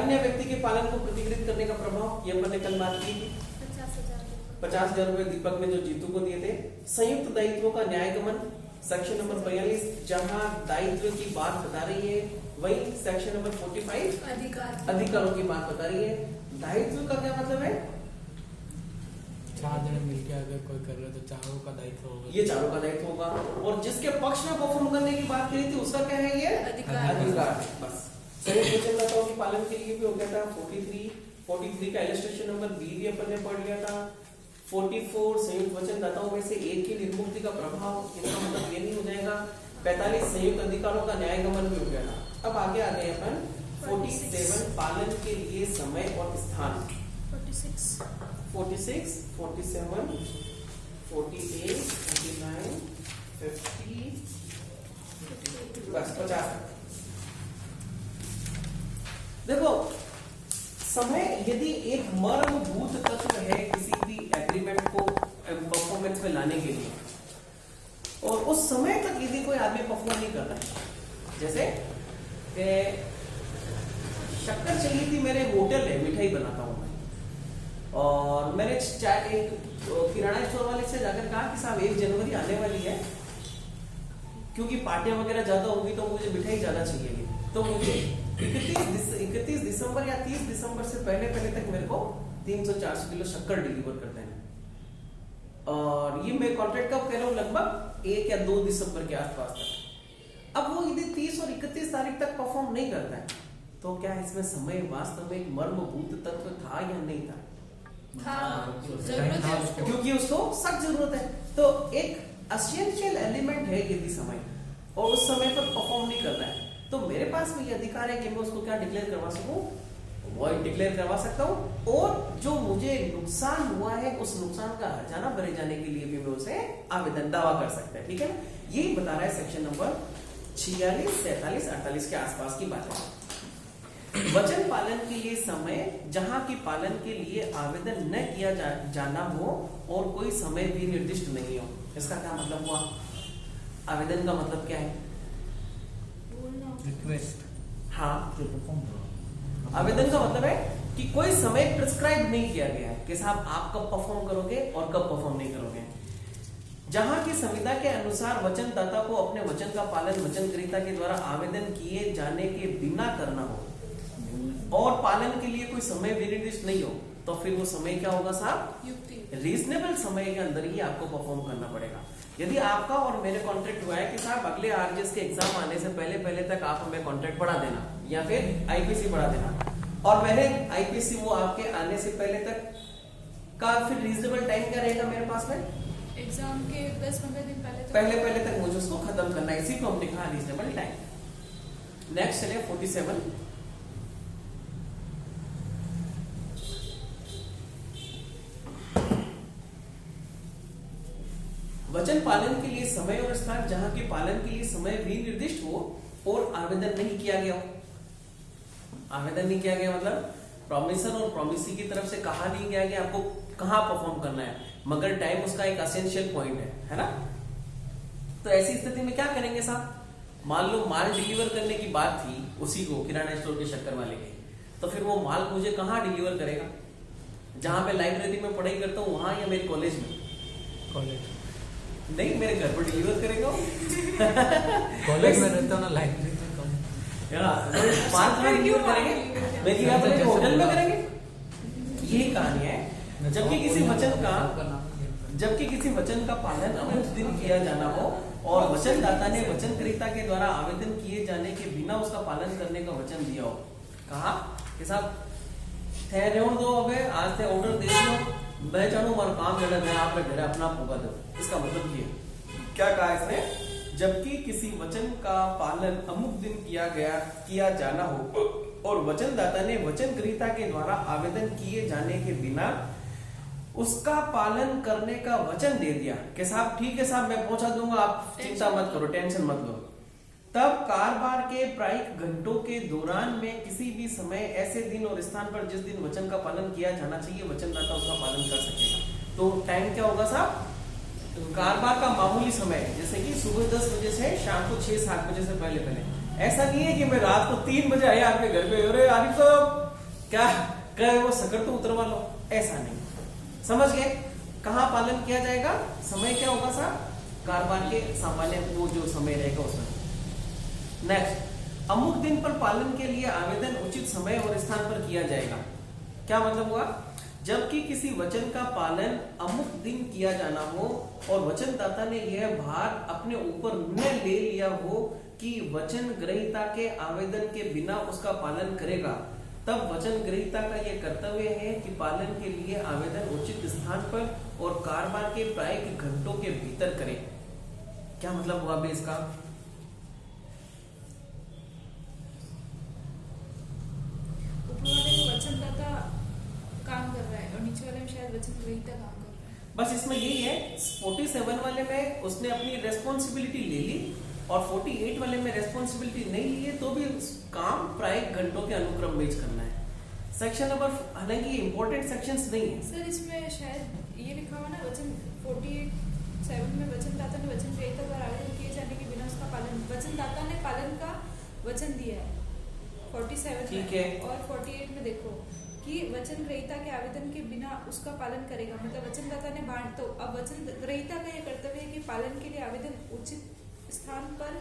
अन्य व्यक्ति के पालन को प्रतिकृत करने का प्रभाव, ये अपन ने कल बात की थी। 50,000 रुपए दीपक ने जो जीतू को दिए थे। संयुक्त दायित्वों का न्यायगमन, सेक्शन नंबर 42, जहां दायित्व की बात बता रही है, वही सेक्शन नंबर 45 अधिकारों की बात बता रही है। दायित्व का क्या मतलब है? 4 जने मिलके अगर कोई कर रहे तो चारों का दायित्व होगा। ये चारों का दायित्व होगा। और जिसके पक्ष में परफॉर्म करने की बात करी थी उसका क्या है? ये अधिकार। बस संयुक्त वचनदाताओं के पालन के लिए भी हो गया था। 43 का इलस्ट्रेशन नंबर बी भी अपन ने पढ़ लिया था। 44 संयुक्त वचनदाताओं में से एक की निर्मुक्ति का प्रभाव, इसका मतलब ये नहीं हो जाएगा। 45 संयुक्त अधिकारों का न्यायगमन भी हो गया था। अब आगे आ गए अपन 47 पालन के लिए समय और स्थान। 46, 47, 48, 49, 50, बस 50। देखो, समय यदि एक मर्मभूत तत्व है किसी भी एग्रीमेंट को परफॉर्मेंस में लाने के लिए, और उस समय तक यदि कोई आदमी परफॉर्म नहीं कर रहा है, जैसे शक्कर चाहिए थी, मेरे होटल है, मिठाई बनाता हूं मैं, और मैंने एक किराना स्टोर वाले से जाकर कहा कि साहब 1 जनवरी आने वाली है, क्योंकि पार्टियां वगैरह ज्यादा होंगी तो मुझे मिठाई ज्यादा चाहिए, तो मुझे 31 दिसंबर या 30 दिसंबर से पहले तक मेरे को 300-400 किलो शक्कर डिलीवर कर देना। और ये मैं कॉन्ट्रैक्ट कब कह रहा हूँ? लगभग 1 या 2 दिसंबर के आसपास तक। अब वो यदि 30 और 31 तारीख तक परफॉर्म नहीं करता है, तो क्या इसमें समय वास्तव में एक मर्मभूत तत्व था या नहीं था? जरूरत है उसको। क्योंकि उसको सख्त जरूरत है, तो एक एसेंशियल एलिमेंट है यदि समय, और उस समय पर परफॉर्म नहीं करना है, तो मेरे पास भी ये अधिकार है कि मैं उसको क्या डिक्लेयर करवा सकूं? वॉइड डिक्लेयर करवा सकता हूं, और जो मुझे नुकसान हुआ है उस नुकसान का हर्जाना भरे जाने के लिए भी मैं उसे आवेदन दावा कर सकता है। ठीक है, यही बता रहा है सेक्शन नंबर 46, 47, 48 के आसपास की बात है। वचन पालन के लिए समय, जहां की पालन के लिए आवेदन न किया जाना हो और कोई समय भी निर्दिष्ट नहीं हो। इसका क्या मतलब हुआ? आवेदन का मतलब क्या है? रिक्वेस्ट। हाँ, आवेदन का मतलब है कि कोई समय प्रिस्क्राइब नहीं किया गया है कि साहब आप कब परफॉर्म करोगे और कब परफॉर्म नहीं करोगे। जहां की संविदा के अनुसार वचनदाता को अपने वचन का पालन वचनकर्ता के द्वारा आवेदन किए जाने के बिना करना हो और पालन के लिए कोई समय विनिर्दिष्ट नहीं हो, तो फिर वो समय क्या होगा साहब? रीजनेबल समय के अंदर ही आपको परफॉर्म करना पड़ेगा। यदि आपका और मेरे कॉन्ट्रैक्ट हुआ है कि साहब अगले आरजेएस के एग्जाम आने से पहले तक आप हमें कॉन्ट्रैक्ट बढ़ा देना या फिर आईपीसी बढ़ा देना, और मैंने आईपीसी वो आपके आने से पहले तक का फिर रीजनेबल टाइम क्या रहेगा मेरे पास में? एग्जाम के 10-15 दिन पहले तक मुझे उसको खत्म करना है, इसी को हमने कहा रीजनेबल टाइम। नेक्स्ट चलिए 47। वचन पालन के लिए समय और स्थान, जहां के पालन के लिए समय भी निर्दिष्ट हो और आवेदन नहीं किया गया हो। आवेदन नहीं किया गया मतलब प्रॉमिसर और प्रॉमिसी की तरफ से कहा नहीं गया कि आपको कहां परफॉर्म करना है, मगर टाइम उसका एक एसेंशियल पॉइंट है ना? तो ऐसी स्थिति में क्या करेंगे साहब? मान लो माल डिलीवर करने की बात थी उसी को, किराना स्टोर के शक्कर वाले के, तो फिर वो माल मुझे कहां डिलीवर करेगा? जहां पे लाइब्रेरी में पढ़ाई करता हूँ वहां, या मेरे कॉलेज में? कॉलेज नहीं, मेरे घर पर डिलीवर करेगा। कॉलेज में रहता हूँ ना, लाइब्रेरी में कम। माल कहाँ डिलीवर करेंगे? मेरी बात है, होटल में करेंगे। यही कहानी है। जबकि किसी वचन का पालन अमुक दिन किया जाना हो और वचनदाता ने वचनकर्ता के द्वारा आवेदन किए जाने के बिना उसका पालन करने का वचन दिया हो, कहा कि साहब थे रहने दो, अबे आज थे ऑर्डर दे दियो, मैं जानू मारा काम करना है, आप घर अपना होगा दो। इसका मतलब ये क्या कहा इसने, जबकि किसी वचन का पालन अमुक दिन किया जाना हो और वचनदाता ने वचन ग्रहीता के द्वारा आवेदन किए जाने के बिना उसका पालन करने का वचन दे दिया कि साहब ठीक है साहब मैं पहुंचा दूंगा, आप चिंता मत करो, टेंशन मत लो, तब कारोबार के प्रायिक घंटों के दौरान में किसी भी समय ऐसे दिन और स्थान पर जिस दिन वचन का पालन किया जाना चाहिए वचनदाता उसका पालन कर सकेगा। तो टाइम क्या होगा साहब, कारोबार का मामूली समय, जैसे कि सुबह 10 बजे से शाम को 6-7 बजे से पहले। ऐसा नहीं है कि मैं रात को 3 बजे आया आपके घर पे, अरे आरिफ साहब क्या कहे वो सकर तो उतरवा लो, ऐसा नहीं। समझ गए कहाँ पालन किया जाएगा, समय क्या होगा साहब, कारोबार के सामान्य वो जो समय रहेगा उसमें। नेक्स्ट, अमुक दिन पर पालन के लिए आवेदन उचित समय और स्थान पर किया जाएगा। क्या मतलब हुआ, जबकि किसी वचन का पालन अमुक दिन किया जाना हो और वचनदाता ने यह भार अपने ऊपर न ले लिया हो कि वचन ग्रहीता के आवेदन के बिना उसका पालन करेगा, तब वचन ग्रहीता का यह कर्तव्य है कि पालन के लिए आवेदन उचित स्थान पर और कारोबार के प्रायिक घंटों के भीतर करे। क्या मतलब हुआ बे इसका, ऊपर वाले में वचनदाता काम कर रहा है और नीचे वाले में शायद वचन ग्रहीता काम कर रहा है। बस इसमें यही है, 47 वाले में उसने अपनी रेस्पॉन्सिबिलिटी ले ली और 48 वाले में रेस्पॉन्सिबिलिटी नहीं ली है, तो भी काम प्रायिक घंटों के अनुक्रम में करना है। सेक्शन नंबर, हालांकि इंपॉर्टेंट सेक्शंस नहीं है सर, इसमें शायद ये लिखा हुआ ना, वचन 48(7) में वचनदाता ने वचन ग्रहीता पर आवेदन किए जाने के बिना उसका पालन, वचनदाता ने पालन का वचन दिया है 47 ठीक में, है। और 48 में देखो कि वचन ग्रहीता के आवेदन के बिना उसका पालन करेगा, मतलब वचनदाता ने बांट, तो अब वचन ग्रहीता का यह कर्तव्य है कि पालन के लिए आवेदन उचित स्थान पर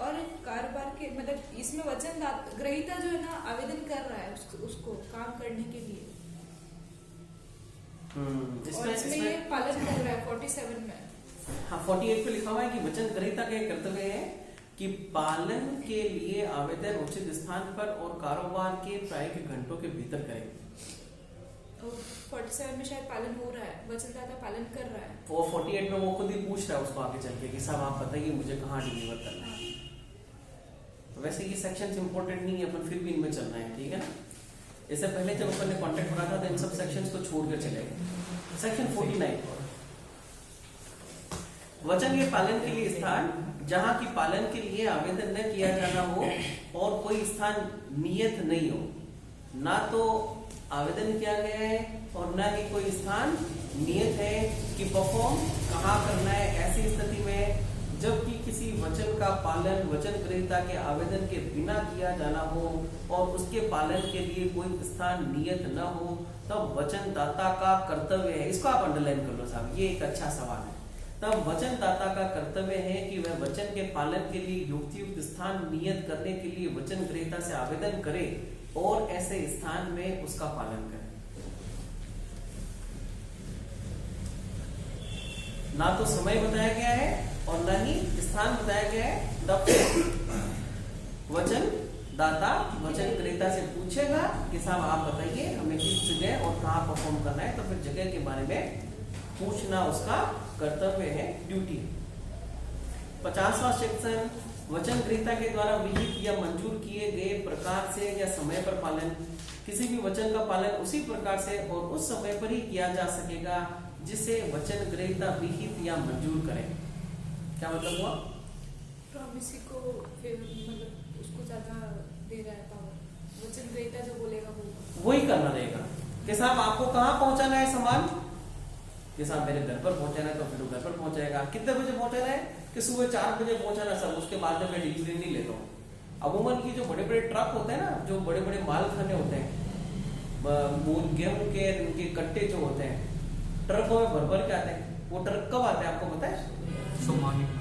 और कारोबार के, मतलब इसमें वचन ग्रहीता जो है ना आवेदन कर रहा है उसको काम करने के लिए, और इसमें ये पालन कर रहा है 47 में। हाँ, 48 पे लिखा हुआ है कि वचन ग्रहीता का कर्तव्य है कि पालन के लिए आवेदन उचित स्थान पर और कारोबार के प्रायिक घंटों के भीतर करें। 47 में शायद पालन हो रहा है, वचनदाता पालन कर रहा है, और 48 में वो खुद ही पूछ रहा है उसको आगे चल के कि साहब आप बताइए मुझे कहाँ डिलीवर करना है। तो वैसे ये सेक्शंस इंपॉर्टेंट नहीं है, अपन फिर भी इनमें चलना है, ठीक है ना। इससे पहले जब अपन ने कॉन्टेक्ट बना था तो इन सब सेक्शंस को छोड़ कर चले गए। सेक्शन 49, वचन के पालन के लिए स्थान, जहाँ की पालन के लिए आवेदन न किया जाना हो और कोई स्थान नियत नहीं हो, ना तो आवेदन किया गया है और न ही कोई स्थान नियत है कि परफॉर्म कहाँ करना है। ऐसी स्थिति में जबकि किसी वचन का पालन वचन ग्रहीता के आवेदन के बिना किया जाना हो और उसके पालन के लिए कोई स्थान नियत न हो, तब वचनदाता का कर्तव्य है, इसको आप अंडरलाइन कर लो साहब, ये एक अच्छा सवाल है। तब वचनदाता का कर्तव्य है कि वह वचन के पालन के लिए युक्त स्थान नियत करने के लिए वचन ग्रहीता से आवेदन करे और ऐसे स्थान में उसका पालन करे। ना तो समय बताया गया है और न ही स्थान बताया गया है। तब वचन दाता वचन ग्रहीता से पूछेगा कि साहब आप बताइए हमें किस जगह और कहाँ परफॉर्म करना है, तो फिर जगह के बारे में पूछना उसका कर्तव्य है, ड्यूटी। 50वां सेक्शन, वचन ग्रहीता के द्वारा विहित या मंजूर किए गए प्रकार से या समय पर पालन, किसी भी वचन का पालन उसी प्रकार से और उस समय पर ही किया जा सकेगा जिसे वचन ग्रहीता विहित या मंजूर करे। क्या मतलब हुआ, प्रॉमिसी को मतलब उसको ज्यादा दे रहा है पावर, वचन ग्रहीता जो बोलेगा वही करना रहेगा कि साहब आपको कहाँ पहुंचाना है सामान, कि साहब मेरे घर पर पहुंचाना है तो फिर घर पर पहुंचाएगा। कितने बजे पहुंचाना है, कि सुबह 4 बजे पहुंचाना सर, उसके बाद में मैं डिलीवरी नहीं लेता हूँ। अमूमन की जो बड़े बड़े ट्रक होते हैं ना, जो बड़े बड़े माल खाने होते हैं, गेहूं के उनके कट्टे जो होते हैं ट्रकों में भर भर के आते हैं, वो ट्रक कब आते हैं आपको पता है,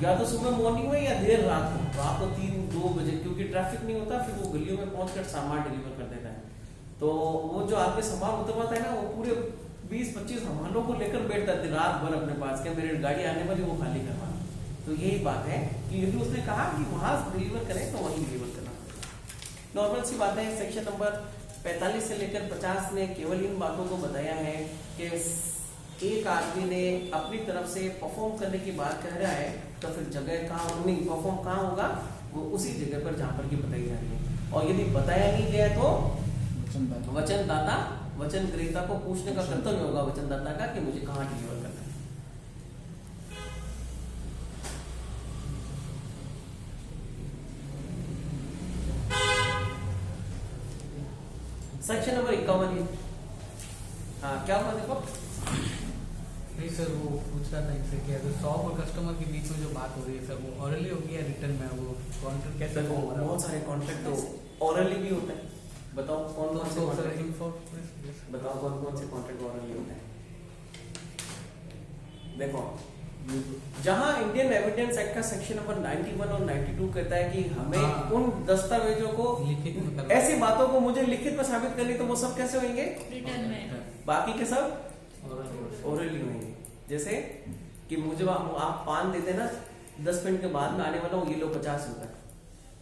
या तो सुबह मॉर्निंग में या देर रात को, रात को 3-2 बजे, क्योंकि ट्रैफिक नहीं होता, फिर वो गलियों में पहुंचकर सामान डिलीवर कर देता है। तो वो जो आपके सामान उतरवाता है ना, वो पूरे 20-25 सामानों को लेकर बैठता है रात भर अपने पास, क्या मेरी गाड़ी आने वाली वो खाली करवाना। तो यही बात है कि यदि उसने कहा कि वहां डिलीवर करें तो वहीं डिलीवर करना। नॉर्मल सी बात है। सेक्शन नंबर 45 से लेकर 50 ने केवल इन बातों को बताया है कि एक आदमी ने अपनी तरफ से परफॉर्म करने की बात कह रहा है, तो फिर जगह कहाँ नहीं परफॉर्म कहाँ होगा, वो उसी जगह पर जहाँ पर की बताई जा रही है। और यदि बताया नहीं गया तो वचनदाता वचन ग्रहीता को पूछने का कर्तव्य होगा वचनदाता का कि मुझे कहाँ डिलीवर करना है। Section number 51। हाँ क्या हुआ देखो। नहीं सर, वो पूछ रहा था इनसे कि अगर शॉप और कस्टमर के बीच में जो बात हो रही है सर, वो ऑरली होगी या रिटर्न में, वो कॉन्ट्रैक्ट कैसे देखो होगा? बहुत सारे कॉन्ट्रैक्ट तो ऑरली भी होते हैं। बताओ कौन कौन से कॉन्ट्रैक्ट, बताओ कौन कौन से कॉन्ट्रैक्ट ऑरली होते हैं। देखो जहां इंडियन एविडेंस एक्ट का सेक्शन नंबर 91 और 92 कहता है कि हमें हाँ। उन दस्तावेजों को लिखित में करना। ऐसी बातों को मुझे लिखित में साबित करनी, तो वो सब कैसे होंगे, रिटर्न में। बाकी के सब ओरली होंगे। जैसे कि मुझे आप पान दे देना, 10 मिनट के बाद में आने वाला हूँ, ये लो 50 रुपए,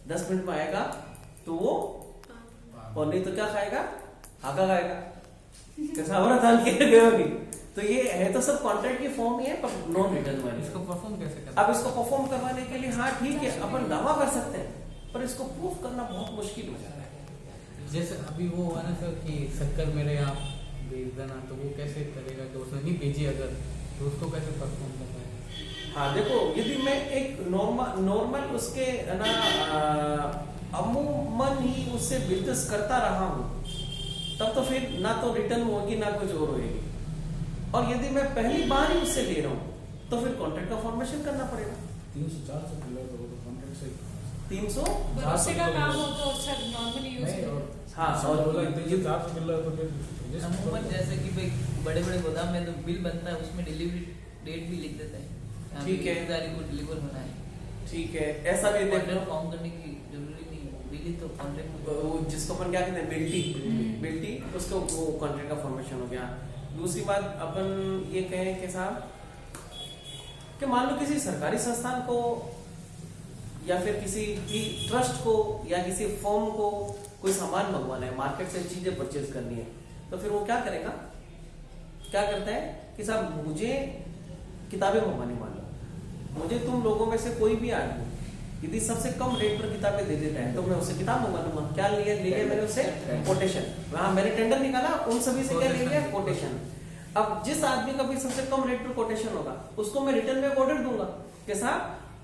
10 मिनट में आएगा तो वो, और नहीं तो क्या खाएगा, हाका खाएगा, कैसा हमारा दान किया गया होगी। तो ये है तो सब कॉन्ट्रैक्ट की फॉर्म ही है, पर नॉन रिटर्न वाली। इसको परफॉर्म कैसे करना? अब इसको परफॉर्म करवाने के लिए हाँ ठीक है अपन दावा कर सकते हैं, पर इसको प्रूफ करना बहुत मुश्किल हो जाता है। जैसे अभी वो हुआ ना सर कि शक्कर मेरे यहाँ भेज देना, तो वो कैसे करेगा कि उसने नहीं भेजी अगर, तो उसको कैसे परफॉर्म करना है? हाँ देखो, यदि मैं एक नॉर्मल उसके ना अमूमन ही उससे बिजनेस करता रहा हूँ, तब तो फिर ना तो रिटर्न होगी ना कुछ और होगी। और यदि मैं पहली बार ही उससे ले रहा हूँ तो फिर कॉन्ट्रैक्ट का फॉर्मेशन करना पड़ेगा। 300-400 किलो तो कॉन्ट्रैक्ट से 300 भरोसे का काम हो तो अच्छा नॉर्मली यूज नहीं, करो। और हाँ, और बोला 300-400 किलो तो फिर अमूमन जैसे कि भाई बड़े बड़े गोदाम में तो बिल बनता है, उसमें डिलीवरी डेट भी लिख देता है, ठीक है। 1 तारीख को डिलीवर होना है। ठीक है, ऐसा भी देख लो। कॉन्ट्रैक्ट फॉर्म करने की जरूरी नहीं है, बिल ही तो कॉन्ट्रैक्ट में। वो जिसको अपन क्या कहते हैं बिल्टी, उसको वो कॉन्ट्रैक्ट का फॉर्मेशन हो गया। दूसरी बात अपन ये कहें कि साहब कि मान लो किसी सरकारी संस्थान को या फिर किसी भी ट्रस्ट को या किसी फर्म को कोई सामान मंगवाना है, मार्केट से चीजें परचेज करनी है, तो फिर वो क्या करेगा, क्या करता है कि साहब मुझे किताबें मंगवानी, मान लो मुझे तुम लोगों में से कोई भी आदमी यदि सबसे कम रेट पर किताबें दे देता है तो मैं उससे किताब मंगवा लूंगा। क्या ले लिया मैंने उससे कोटेशन, वहां मैंने टेंडर निकाला, उन सभी से क्या ले लिया कोटेशन। अब जिस आदमी का भी सबसे कम रेट पर कोटेशन होगा उसको मैं रिटर्न में ऑर्डर दूंगा कि साहब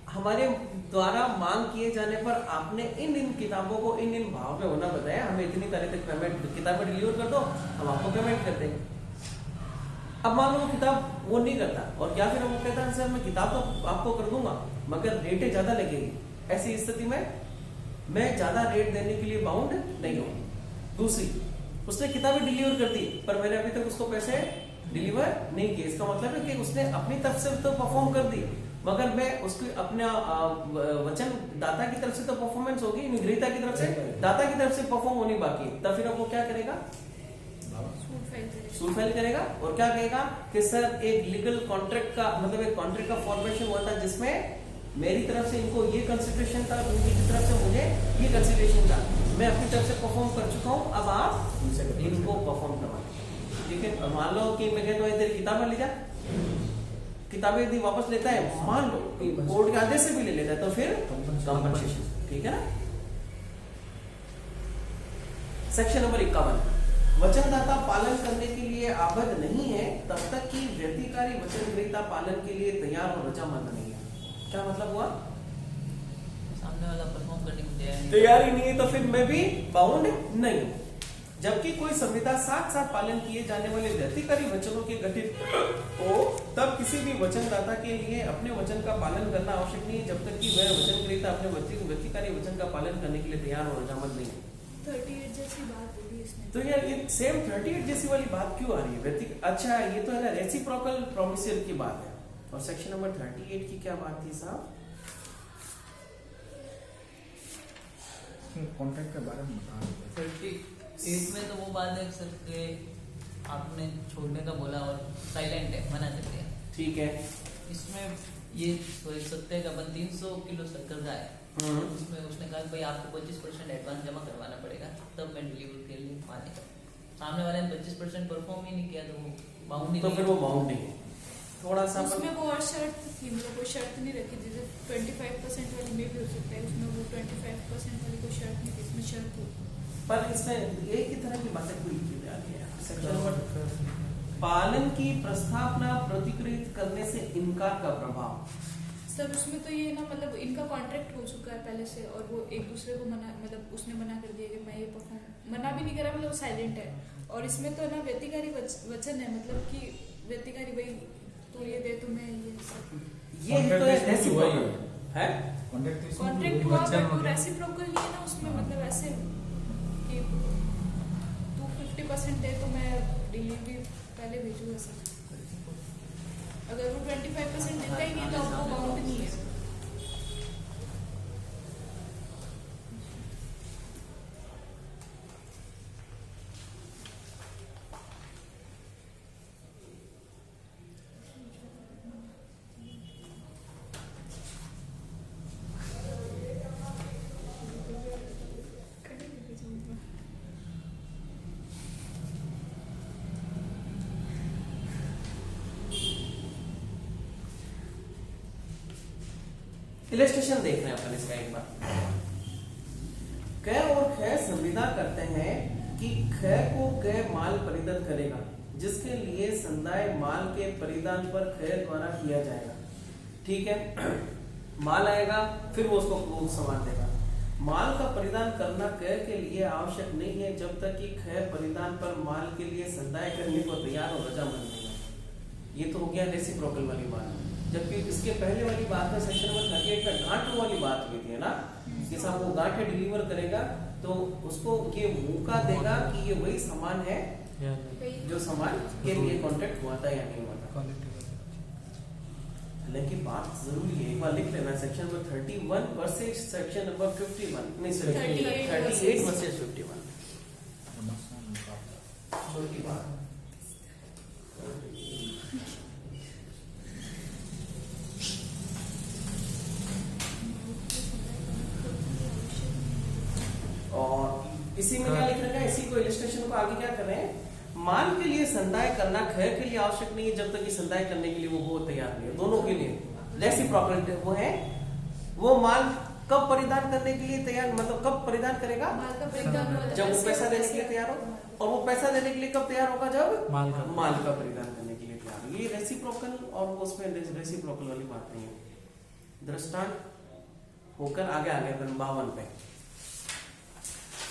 हमारे द्वारा मांग किए जाने पर आपने इन किताबों को इन भाव में होना बताया, हमें इतनी तारीख तक पेमेंट किताबें डिलीवर कर दो, हम आपको पेमेंट कर देंगे। अब मान लो वो किताब वो नहीं करता, और क्या फिर वो कहता है सर मैं किताब तो आपको कर दूंगा मगर रेटें ज्यादा लगेगी। ऐसी स्थिति में मैं ज्यादा रेट देने के लिए बाउंड नहीं हूँ। दूसरी, उसने किताबें डिलीवर कर दी पर मैंने अभी तक उसको पैसे डिलीवर नहीं किए, इसका मतलब है कि उसने अपनी तरफ से तो परफॉर्म कर दी मगर मैं उसकी अपने वचन दाता की तरफ से तो परफॉर्मेंस होगी, ग्रहीता की तरफ से, दाता की तरफ से परफॉर्म होनी बाकी, तब फिर वो क्या करेगा, सूट फाइल करेगा और क्या कहेगा कि सर एक लीगल कॉन्ट्रैक्ट का मतलब एक कॉन्ट्रैक्ट का फॉर्मेशन हुआ था जिसमें मेरी तरफ से इनको ये कंसिडरेशन था, उनकी तरफ से मुझे ये कंसिडरेशन था, मैं अपनी तरफ से परफॉर्म कर चुका हूँ, अब आप इनको परफॉर्म करवा। ठीक है, और मान लो कि मैं कहता हूँ तेरी किताबें ले जा, किताबें यदि वापस लेता है, मान लो कोर्ट के आदेश से भी ले लेता है, तो फिर कंपनसेशन। ठीक है ना। सेक्शन नंबर 51, वचनदाता पालन करने के लिए आबद्ध नहीं है तब तक कि व्यतिकारी वचन ग्रहीता पालन के लिए तैयार और रजामंद नहीं है। क्या मतलब हुआ, सामने वाला परफॉर्म करने की तैयार ही नहीं है तो फिर मैं भी बाउंड नहीं हूं। जबकि कोई संविदा साथ साथ पालन किए जाने वाले व्यतिकारी वचनों के गठित हो तब किसी भी वचनदाता के लिए अपने वचन का पालन करना आवश्यक नहीं है जब तक कि वह वचन ग्रहीता अपने व्यतिकारी वचन का पालन करने के लिए तैयार और रजामंद नहीं है। 38 जैसी बात होगी इसमें। तो यार ये सेम 38 जैसी वाली बात क्यों आ रही है? अच्छा ये तो है ना रेसिप्रोकल प्रोमिसरी की बात है। और सेक्शन नंबर 38 की क्या बात थी साहब? कॉन्ट्रैक्ट के बारे में बता रहे थे। 38 में तो वो बात है सर कि आपने छोड़ने का बोला और साइलेंट है, मना कर दिया। ठीक है, इसमें ये सोच सकते हैं कि अपन 300 किलो शक्कर का है, उसमें उसने कहा कि भाई आपको 25% एडवांस जमा करवाना पड़ेगा, तब मैं डिलीवर के लिए मानेगा। सामने वाले ने 25% परफॉर्म ही नहीं किया तो वो बाउंड ही तो फिर वो बाउंड नहीं है। थोड़ा सा उसमें वो और शर्त थी, मतलब कोई शर्त नहीं रखी, जैसे 25% वाली में भी हो सकता है, उसमें वो 25% वाली कोई शर्त नहीं थी, इसमें शर्त थी। पर इसमें एक ही तरह की बातें कोई की जा रही है। सेक्शन नंबर पालन की प्रस्तावना प्रतिकृत करने से इनकार का प्रभाव। सर उसमें तो ये ना, मतलब इनका कॉन्ट्रैक्ट हो चुका है पहले से, और वो एक दूसरे को मना, मतलब उसने मना कर दिया कि मैं ये परफॉर्म, मना भी नहीं करा, मतलब साइलेंट है। और इसमें तो ना व्यतिकारी वचन है, मतलब कि व्यतिकारी भाई तो ये दे तुम्हें ये सब, ये तो ऐसी हुआ ही है कॉन्ट्रैक्ट हुआ बट वो रेसिप्रोकल नहीं है ना उसमें, मतलब ऐसे कि तू 50% दे तो मैं डिलीवरी पहले भेजूँ ऐसा। अगर वो 25% देता ही नहीं तो वो बाउंड नहीं है। इलस्ट्रेशन देख रहे हैं अपन इसका एक बार। क और ख संविदा करते हैं कि ख को क माल परिधान करेगा, जिसके लिए संदाय माल के परिधान पर ख द्वारा किया जाएगा। ठीक है, माल आएगा फिर वो उसको सामान देगा। माल का परिधान करना क के लिए आवश्यक नहीं है जब तक कि ख परिधान पर माल के लिए संदाय करने को तैयार और रजामंद है। ये तो हो गया रेसिप्रोकल वाली बात। जबकि इसके पहले वाली बात में सेक्शन नंबर 38 में गांठ वाली बात हुई थी ना, कि साहब वो गांठे डिलीवर करेगा तो उसको ये मौका देगा कि ये वही सामान है जो सामान के लिए कॉन्ट्रैक्ट हुआ था या नहीं हुआ था। हालांकि बात जरूरी है, एक बार लिख लेना, section number 31 versus section number 51 नहीं सर 38 वर्सेस 51 छोटी बात। और इसी में क्या लिख रखा है, इसी को इलस्ट्रेशन को आगे क्या कर रहे हैं, माल के लिए संदाय करना ख के लिए आवश्यक नहीं है जब तक कि संदाय करने के लिए वो तैयार नहीं है। दोनों के लिए रेसिप्रोकल वो है, वो माल कब परिधान करने के लिए तैयार, मतलब कब परिधान करेगा, माल का परिधान जब वो पैसा देने के लिए तैयार हो। और वो पैसा देने के लिए कब तैयार होगा, जब माल का परिधान करने के लिए तैयार हो। ये रेसिप्रोकल और वो उसमें रेसिप्रोकल वाली बात नहीं है। दृष्टांत होकर आगे आगे 52 पे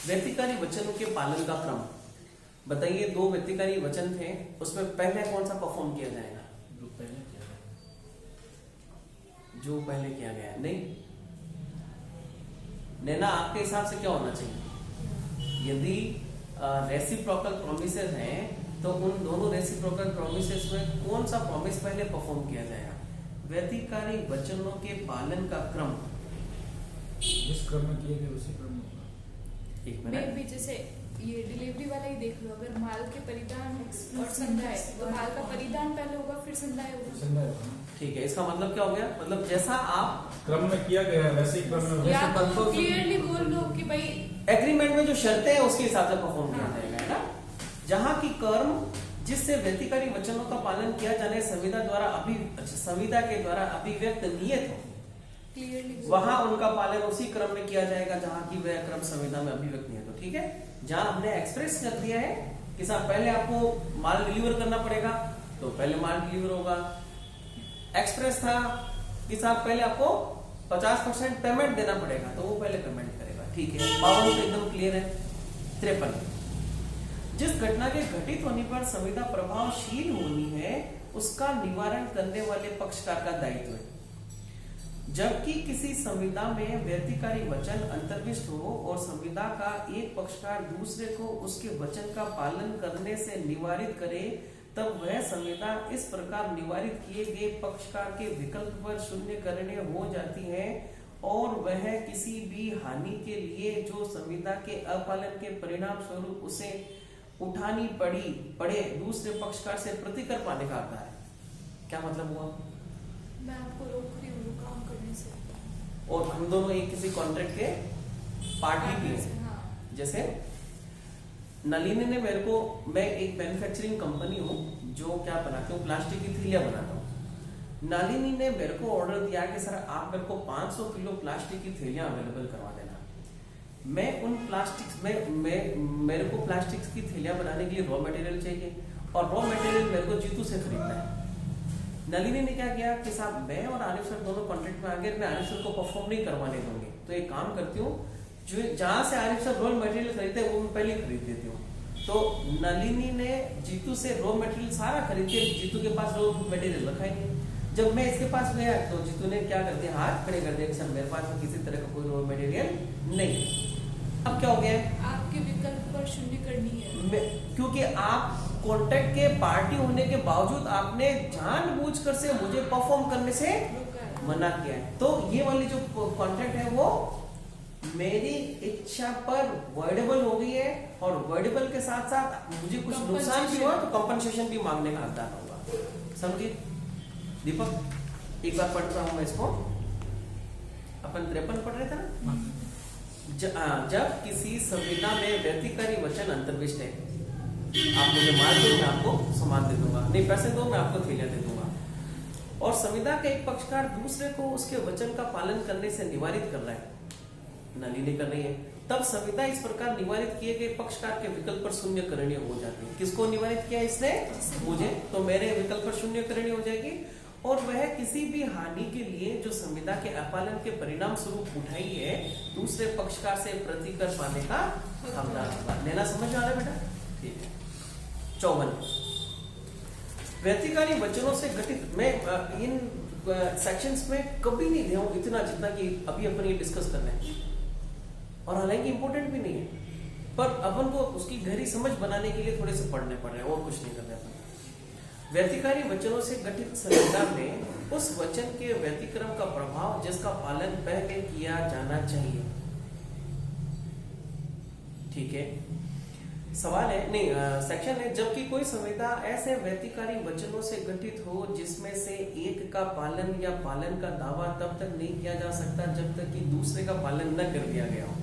व्यतिकारी वचनों के पालन का क्रम बताइए। 2 व्यतिकारी वचन थे, उसमें पहले कौन सा परफॉर्म किया जाएगा, जो पहले किया गया है। नहीं नैना, आपके हिसाब से क्या होना चाहिए, यदि रेसिप्रोकल प्रोमिसेस हैं तो उन दोनों रेसिप्रोकल प्रोमिसेस में कौन सा प्रोमिस पहले परफॉर्म किया जाएगा। व्यतिकारी वचनों के पालन का क्रम जिस क्रम में किए गए उसी क्रम में होगा। एक मैं मिनट, भी जैसे ये डिलीवरी वाला ही देख लो, अगर माल के परिधान और संदाय, तो माल का परिधान पहले होगा फिर संदाय होगा। संदाय होगा। ठीक है, इसका मतलब क्या हो गया, मतलब जैसा आप क्रम में किया गया है वैसे ही क्रम में होगा। या तो क्लियरली बोल लो कि भाई एग्रीमेंट में जो शर्तें हैं उसके हिसाब से परफॉर्म किया जाएगा, है ना। जहां की कर्म जिससे व्यतिकारी वचनों का पालन किया जाने संविदा के द्वारा अभिव्यक्त नियत हो, क्लियरली वहां उनका पालन उसी क्रम में किया जाएगा जहां की वह क्रम संविदा में अभिव्यक्त नियत हो। ठीक है, जहां हमने एक्सप्रेस कर दिया है कि साहब पहले आपको माल डिलीवर करना पड़ेगा तो पहले माल डिलीवर होगा। एक्सप्रेस था कि साहब पहले आपको 50% पेमेंट देना पड़ेगा तो वो पहले पेमेंट करेगा। ठीक है, 52 तो एकदम क्लियर है। 53 जिस घटना के घटित होने पर संविदा प्रभावशील होनी है उसका निवारण करने वाले पक्षकार का दायित्व है। जबकि किसी संविदा में व्यतिकारी वचन अंतर्विष्ट हो और संविदा का एक पक्षकार दूसरे को उसके वचन का पालन करने से निवारित करे, तब वह संविदा इस प्रकार निवारित किए गए पक्षकार के विकल्प पर शून्य करने हो जाती है और वह किसी भी हानि के लिए जो संविदा के अपालन के परिणाम स्वरूप उसे उठानी पड़े दूसरे पक्षकार से प्रतिकर पाने का आता है। क्या मतलब हुआ, मैं आपको रोक रही हूँ काम करने से। और हम दोनों एक किसी कॉन्ट्रैक्ट के पार्टी भी हैं। हाँ। जैसे नलिनी ने मेरे को, मैं एक मैन्युफैक्चरिंग कंपनी हूँ जो क्या बनाती हूँ, प्लास्टिक की थैलियां बनाता हूँ। नलिनी ने मेरे को ऑर्डर दिया कि सर आप मेरे को 500 किलो प्लास्टिक की थैलियां अवेलेबल करवा देना। मैं उन प्लास्टिक में मेरे को प्लास्टिक की थैलियां बनाने के लिए रॉ मटेरियल चाहिए और रॉ मटेरियल मेरे को जीतू से खरीदना है। नलिनी ने क्या किया कि साहब मैं और आरिफ सर दोनों कॉन्ट्रैक्ट में आ गए, मैं आरिफ सर को परफॉर्म नहीं करवाने दूंगी, तो एक काम करती हूँ, जो जहां से आरिफ सर रॉ मटेरियल खरीदते हैं वो मैं पहले खरीद देती हूँ। तो नलिनी ने जीतू से रॉ मटेरियल सारा खरीद के, जीतू के पास रॉ मटेरियल रखा ही नहीं। जब मैं इसके पास गया तो जीतू ने क्या कर दिया, हाथ खड़े कर दिया कि सर मेरे पास में किसी तरह का कोई रॉ मटेरियल नहीं। अब क्या हो गया, आपके विकल्प पर शून्य करनी है, क्योंकि आप कॉन्ट्रैक्ट के पार्टी होने के बावजूद आपने जानबूझकर से मुझे परफॉर्म करने से रोका है। मना किया है। तो ये वाली जो कॉन्ट्रैक्ट है वो मेरी इच्छा पर वर्डेबल हो गई है, और वर्डेबल के साथ साथ मुझे कुछ नुकसान भी हुआ तो कंपनसेशन भी मांगने का हकदार होगा। समझिए दीपक, एक बार पढ़ता हूं मैं इसको। अपन 53 पढ़ रहे थे ना। जब किसी संविदा में व्यतिकारी वचन अंतर्विष्ट है, आप मुझे मार दो मैं आपको सामान दे दूंगा, नहीं पैसे दो मैं आपको थैलियां दे दूंगा, और संविदा का एक पक्षकार दूसरे को उसके वचन का पालन करने से निवारित कर रहा है, नलिनी कर रही है, तब संविदा इस प्रकार निवारित किए गए पक्षकार के विकल्प पर शून्य करणीय हो जाती है। किसको निवारित किया इसने, मुझे, तो मेरे विकल्प पर शून्य करणीय हो जाएगी, और वह किसी भी हानि के लिए जो संविदा के अपालन के परिणाम स्वरूप उठाई है दूसरे पक्षकार से प्रतिकर पाने का हकदार होगा। लेना समझ आ रहा है बेटा, ठीक है। 54 व्यतिकारी वचनों से गठित, मैं इन सेक्शंस में कभी नहीं दिया हूं इतना जितना कि अभी अपन ये डिस्कस कर रहे हैं, और हालांकि इंपॉर्टेंट भी नहीं है, पर अपन को उसकी गहरी समझ बनाने के लिए थोड़े से पढ़ने पड़ रहे हैं, और कुछ नहीं कर रहे अपन। व्यतिकारी वचनों से गठित संविदा में उस वचन के व्यतिक्रम का प्रभाव जिसका पालन पहले किया जाना चाहिए। ठीक है, सवाल है, नहीं सेक्शन है, जबकि कोई संविदा ऐसे व्यतिकारी वचनों से गठित हो जिसमें से एक का पालन या पालन का दावा तब तक नहीं किया जा सकता जब तक कि दूसरे का पालन न कर दिया गया हो,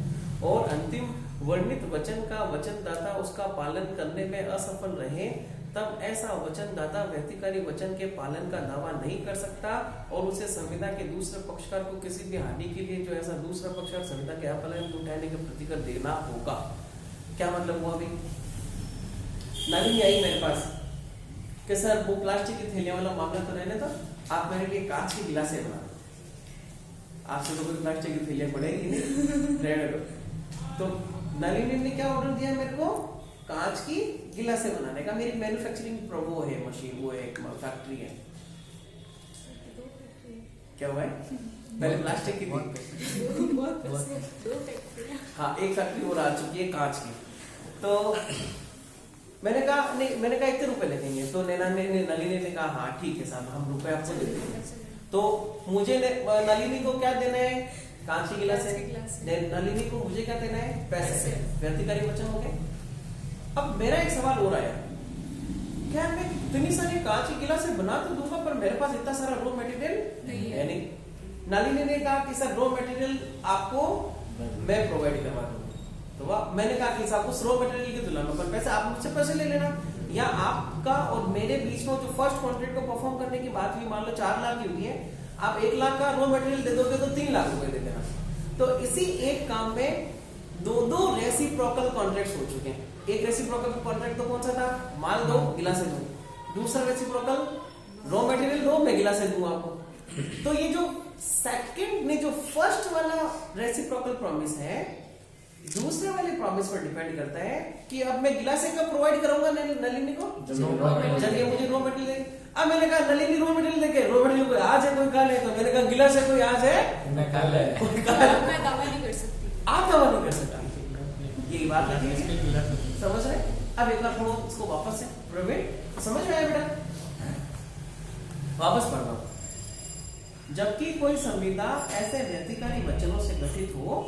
और अंतिम वर्णित वचन का वचनदाता उसका पालन करने में असफल रहे, तब ऐसा वचनदाता व्यतिकारी वचन के पालन का दावा नहीं कर सकता, और उसे संविदा के दूसरे पक्षकार को किसी भी हानि के लिए जो ऐसा दूसरा पक्षकार संविदा के अपालन को उठाने के प्रतिकर देना होगा। क्या मतलब हुआ अभी, नलिनी आई मेरे पास कि सर वो प्लास्टिक की थैलियां वाला मामला तो रहने दो, आप मेरे लिए कांच की गिलासें बना दो, आपसे तो कोई प्लास्टिक की थैलियां पड़ेगी नहीं, रहने दो। तो नलिनी ने क्या ऑर्डर दिया मेरे को, कांच की गिलासें बनाने का। मेरी मैन्युफैक्चरिंग वो है मशीन, वो है एक फैक्ट्री है। क्या हुआ है, पहले प्लास्टिक की थी, हाँ एक फैक्ट्री और आ चुकी है कांच की। तो मैंने कहा नहीं, मैंने कहा इतने रुपए लगेंगे, तो नलिनी ने कहा हाँ ठीक है साहब हम रुपए आपको दे देंगे। तो मुझे नलिनी को क्या देना है, कांच की गिलास है, नलिनी को मुझे क्या देना है, पैसे। व्यतिकारी वचन हो गए। अब मेरा एक सवाल हो रहा है, क्या मैं इतनी सारी कांच की गिलासें बना तो दूंगा पर मेरे पास इतना सारा रॉ मटेरियल है नहीं। नलिनी ने कहा कि सर रॉ मटेरियल आपको मैं प्रोवाइड करवा दूंगा, तो मैंने कहा कि साहब उस रॉ मटेरियल की तुलना में पर पैसे आप मुझसे पैसे ले लेना, या आपका और मेरे बीच में जो फर्स्ट कॉन्ट्रैक्ट को परफॉर्म करने की बात हुई, मान लो 4 लाख की हुई है, आप 1 लाख का रॉ मटेरियल दे दोगे तो 3 लाख रुपए दे देना। तो इसी एक काम में 2 रेसिप्रोकल कॉन्ट्रैक्ट्स हो चुके हैं। एक रेसिप्रोकल कॉन्ट्रैक्ट तो कौन सा था, माल दो गिलासें दो, दूसरा रेसिप्रोकल रॉ मटेरियल दो मैं गिलासें दूंगा आपको। तो ये जो सेकंड ने जो फर्स्ट वाला रेसिप्रोकल प्रॉमिस है, दूसरे वाले प्रॉमिस पर डिपेंड करता है कि अब मैं गिलासें कब प्रोवाइड करूंगा नलिनी को, जब ये मुझे रॉ मटेरियल दे। अब मैंने कहा नलिनी रॉ मटेरियल देके, रॉ मटेरियल कोई आज है कोई कल है, तो मैंने कहा गिलास है कोई आज है मैं कल है, मैं दावा नहीं कर सकती, आप दावा नहीं कर सकता। यही बात है, समझ रहे। अब एक बार थोड़ा इसको वापस से प्रवीण समझ में आया बेटा, वापस पढ़ रहा हूं। जबकि कोई संविदा ऐसे व्यतिकारी वचनों से गठित हो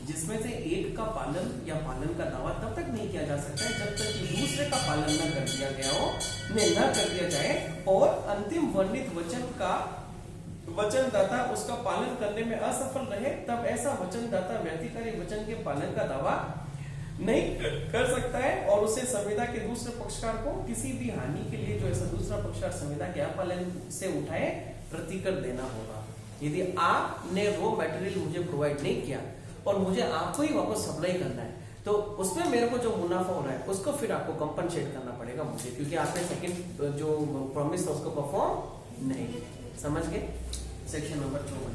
जिसमें से एक का पालन या पालन का दावा तब तक नहीं किया जा सकता है जब तक कि दूसरे का पालन न कर दिया गया हो, न कर दिया जाए, और अंतिम वर्णित वचन का वचनदाता उसका पालन करने में असफल रहे तब ऐसा वचनदाता व्यक्तिकारी वचन के पालन का दावा नहीं कर सकता है और उसे संविदा के दूसरे पक्षकार को किसी भी हानि के लिए जो ऐसा दूसरा पक्षकार संविदा के अपालन से उठाए प्रतिकर देना होगा। यदि आपने रॉ मटेरियल मुझे प्रोवाइड नहीं किया और मुझे आपको ही वापस सप्लाई करना है तो उसमें मेरे को जो मुनाफा हो रहा है उसको फिर आपको कंपनसेट करना पड़ेगा मुझे, क्योंकि आपने सेकंड जो प्रॉमिस था उसको परफॉर्म नहीं किया। समझ गए? Section number 54।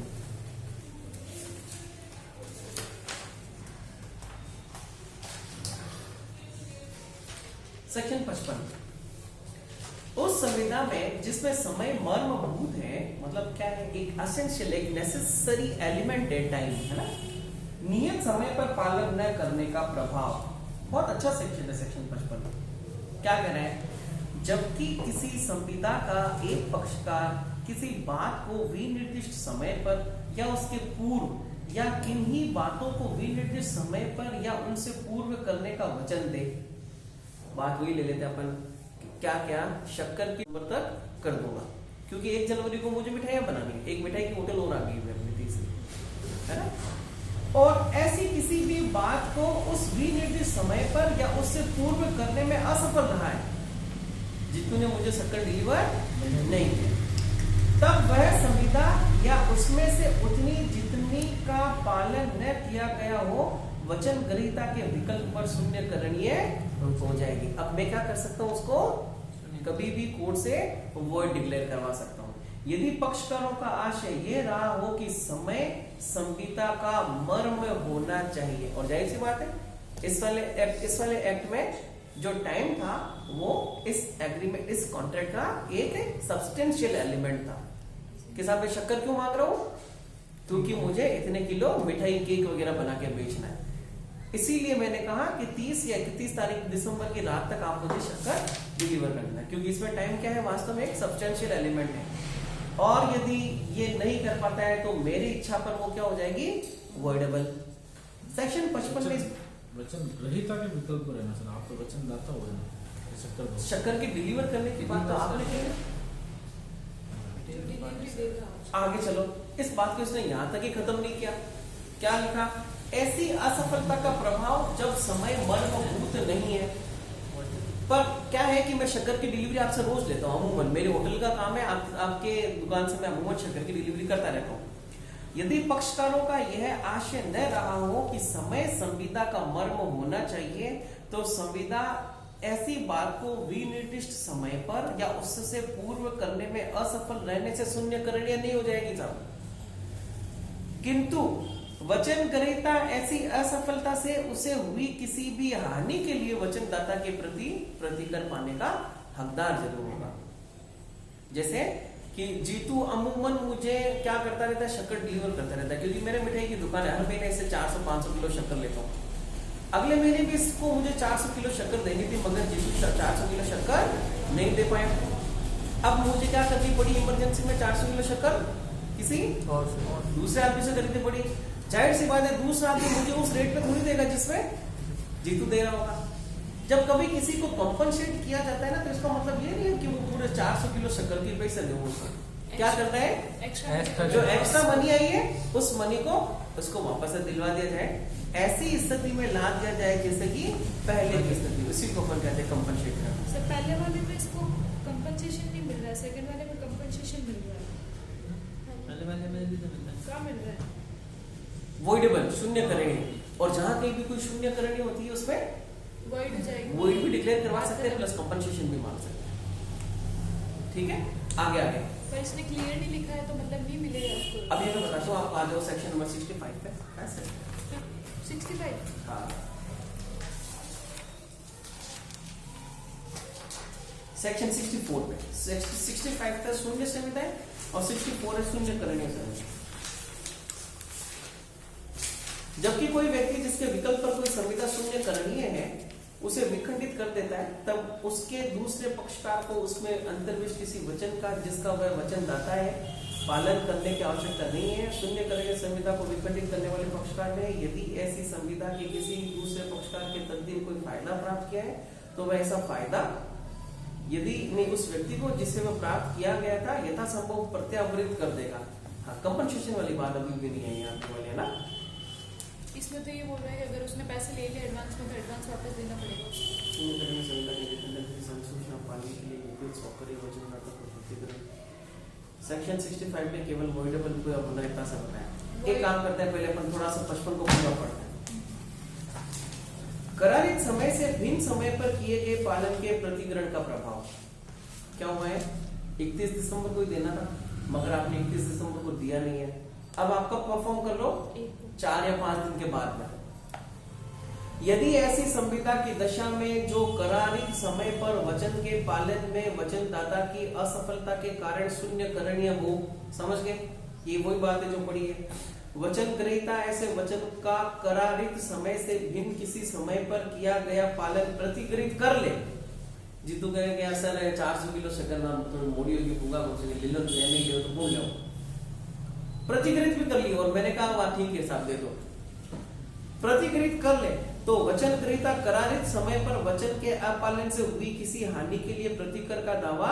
सेक्शन 55 उस संविदा में जिसमें समय मर्मभूत है, मतलब क्या है, एक एसेंशियल एक नेसेसरी एलिमेंट है टाइम, है ना, नियत समय पर पालन न करने का प्रभाव। बहुत अच्छा सेक्शन है सेक्शन 55। क्या कह रहे हैं? जबकि किसी संविदा का एक पक्षकार किसी बात को विनिर्दिष्ट समय पर या उसके पूर्व या किन्हीं बातों को विनिर्दिष्ट समय पर या उनसे पूर्व करने का वचन दे। बात वही ले लेते हैं अपन, क्या क्या शक्कर की उम्र तक कर दूंगा, क्योंकि 1 जनवरी को मुझे मिठाइयां बनानी है, एक मिठाई की होटल और आ गई है अपनी तीसरी, है ना। और ऐसी किसी भी बात को उस विनिर्दिष्ट समय पर या उससे पूर्व करने में असफल रहा है, जितू ने मुझे शक्कर डिलीवर नहीं किया, तब वह संविदा या उसमें से उतनी जितनी का पालन न किया गया हो वचन ग्रहीता के विकल्प पर शून्य करणीय हो जाएगी। अब मैं क्या कर सकता हूं, उसको कभी भी कोर्ट से वॉइड डिक्लेयर करवा सकता हूं यदि पक्षकारों का आशय ये रहा हो कि समय संविदा का मर्म होना चाहिए। और जाहिर सी बात है, इस वाले एक्ट में जो टाइम था वो इस एग्रीमेंट, इस कॉन्ट्रैक्ट का एक सब्सटेंशियल एलिमेंट था। कि साहब मैं शक्कर क्यों मांग रहा हूं? क्योंकि मुझे इतने किलो मिठाई केक वगैरह बना के बेचना है। इसीलिए मैंने कहा कि 30 या 31 तारीख दिसंबर की रात तक आप मुझे शक्कर डिलीवर करना है, क्योंकि इसमें टाइम क्या है, वास्तव में एक सब्सटेंशियल एलिमेंट है। और यदि ये नहीं कर पाता है तो मेरी इच्छा पर वो क्या हो जाएगी, वॉइडेबल। सेक्शन 55 में वचन ग्रहीता के विकल्प पर रहना सर, आप तो वचन दाता हो ना, शक्कर की डिलीवर करने की बात तो आपने की। आगे चलो, इस बात को इसने यहां तक ही खत्म नहीं किया। क्या लिखा? ऐसी असफलता का प्रभाव जब समय मर्मभूत नहीं है। पर क्या है कि मैं शक्कर की डिलीवरी आपसे रोज लेता हूं, अमूमन मेरे होटल का काम है, आपके दुकान से मैं अमूमन शक्कर की डिलीवरी करता रहता हूं। यदि पक्षकारों का यह आशय न रहा हो कि समय संविदा का मर्म होना चाहिए तो संविदा ऐसी बात को विनिर्दिष्ट समय पर या उससे पूर्व करने में असफल रहने से शून्यकरणीय नहीं हो जाएगी साहब। किंतु वचन ग्रहीता ऐसी असफलता से उसे हुई किसी भी हानि के लिए वचनदाता के प्रति प्रतिकर पाने का हकदार जरूर होगा। जैसे कि जीतू अमूमन मुझे क्या करता रहता है, शक्कर डिलीवर करता रहता है, क्योंकि मेरे मिठाई की दुकान है, हर महीने से 400-500 किलो शक्कर लेता हूँ। अगले महीने भी इसको मुझे 400 किलो शक्कर देनी थी, मगर जीतू 400 किलो शक्कर नहीं दे पाया। अब मुझे क्या करनी पड़ी, इमरजेंसी में 400 किलो शक्कर किसी और दूसरे आदमी से खरीदनी पड़ी। जाहिर सी बात है, दूसरा आदमी मुझे उस रेट पे थोड़ी देगा जिसमें जीतू दे रहा होगा। जब कभी किसी को कॉम्पनसेट किया जाता है ना, तो इसका मतलब ये नहीं है कि वो पूरे 400 किलो शक्कर की पैसे दे, उसको क्या करना है, जो एक्स्ट्रा मनी आई है उस मनी को उसको वापस से दिलवा दिया जाए। ऐसी स्थिति में ला दिया जाए जैसे कि पहले की स्थिति, उसी को अपन कहते हैं कंपनसेट करना। सर पहले वाले में इसको कंपनसेशन नहीं मिल रहा है, सेकंड वाले में कंपनसेशन मिल रहा है। पहले वाले में भी तो मिलता है, क्या मिल रहा है? वॉइडेबल, शून्य करेंगे, और जहां कहीं भी कोई शून्य करनी होती है उसमें वॉइड हो जाएगी, वॉइड भी डिक्लेयर करवा सकते हैं, प्लस कंपनसेशन भी मांग सकते हैं। ठीक है, आगे आगे। पर इसने क्लियर नहीं लिखा है तो मतलब नहीं मिलेगा आपको। अब ये मैं बताता हूँ, आप आ जाओ सेक्शन नंबर 65 पे। 65 हाँ, सेक्शन 64 पे 65 तक शून्य संविदा है और 64 है शून्य करणीय संविदा। जबकि कोई व्यक्ति जिसके विकल्प पर कोई संविदा शून्य करणीय है उसे विखंडित कर देता है, तब उसके दूसरे पक्षकार को उसमें अंतर्विष्ट किसी वचन का जिसका वह वचनदाता है पालन करने की आवश्यकता नहीं है। शून्य करणीय संविदा को विखंडित करने वाले पक्षकार ने यदि ऐसी संविदा के किसी दूसरे पक्षकार के तकदीर कोई फायदा प्राप्त किया है तो वह ऐसा फायदा यदि नहीं उस व्यक्ति को जिससे वह प्राप्त किया गया था यथासंभव प्रत्यावृत कर देगा। हाँ, कंपनसेशन वाली बात अभी भी नहीं है यहाँ पे वाली, है ना। इसमें तो ये बोल रहा है कि अगर उसने पैसे ले लिए एडवांस में तो एडवांस वापस देना पड़ेगा। सेक्शन 65 में केवल वॉइडेबल को अपना इतना सा बताया। एक काम करते हैं, पहले अपन थोड़ा सा 55 को पूरा पढ़ते हैं। करारित समय से भिन्न समय पर किए गए पालन के प्रतिग्रहण का प्रभाव क्या हुआ है? 31 दिसंबर को ही देना था, मगर आपने 31 दिसंबर को दिया नहीं है। अब आप कब परफॉर्म कर लो? 4 या 5 दिन के बाद में। यदि ऐसी संविदा की दशा में जो करारित समय पर वचन के पालन में वचनदाता की असफलता के कारण शून्य करणीय हो, समझ गए? ये वही बात है जो पढ़ी है। वचन ग्रहीता ऐसे वचन का करारित समय से भिन्न किसी समय पर किया गया पालन प्रतिग्रहित कर ले। जीतू कहेंगे सर 400 किलो शक्कर ना मोड़ी होगी पूगा ले लो, नहीं ले तो बोल लो, प्रतिग्रहित भी कर ली। और मैंने कहा वाह ठीक है साहब दे दो, प्रतिग्रहित कर ले तो वचन ग्रहीता करारित समय पर वचन के अपालन से हुई किसी हानि के लिए प्रतिकर का दावा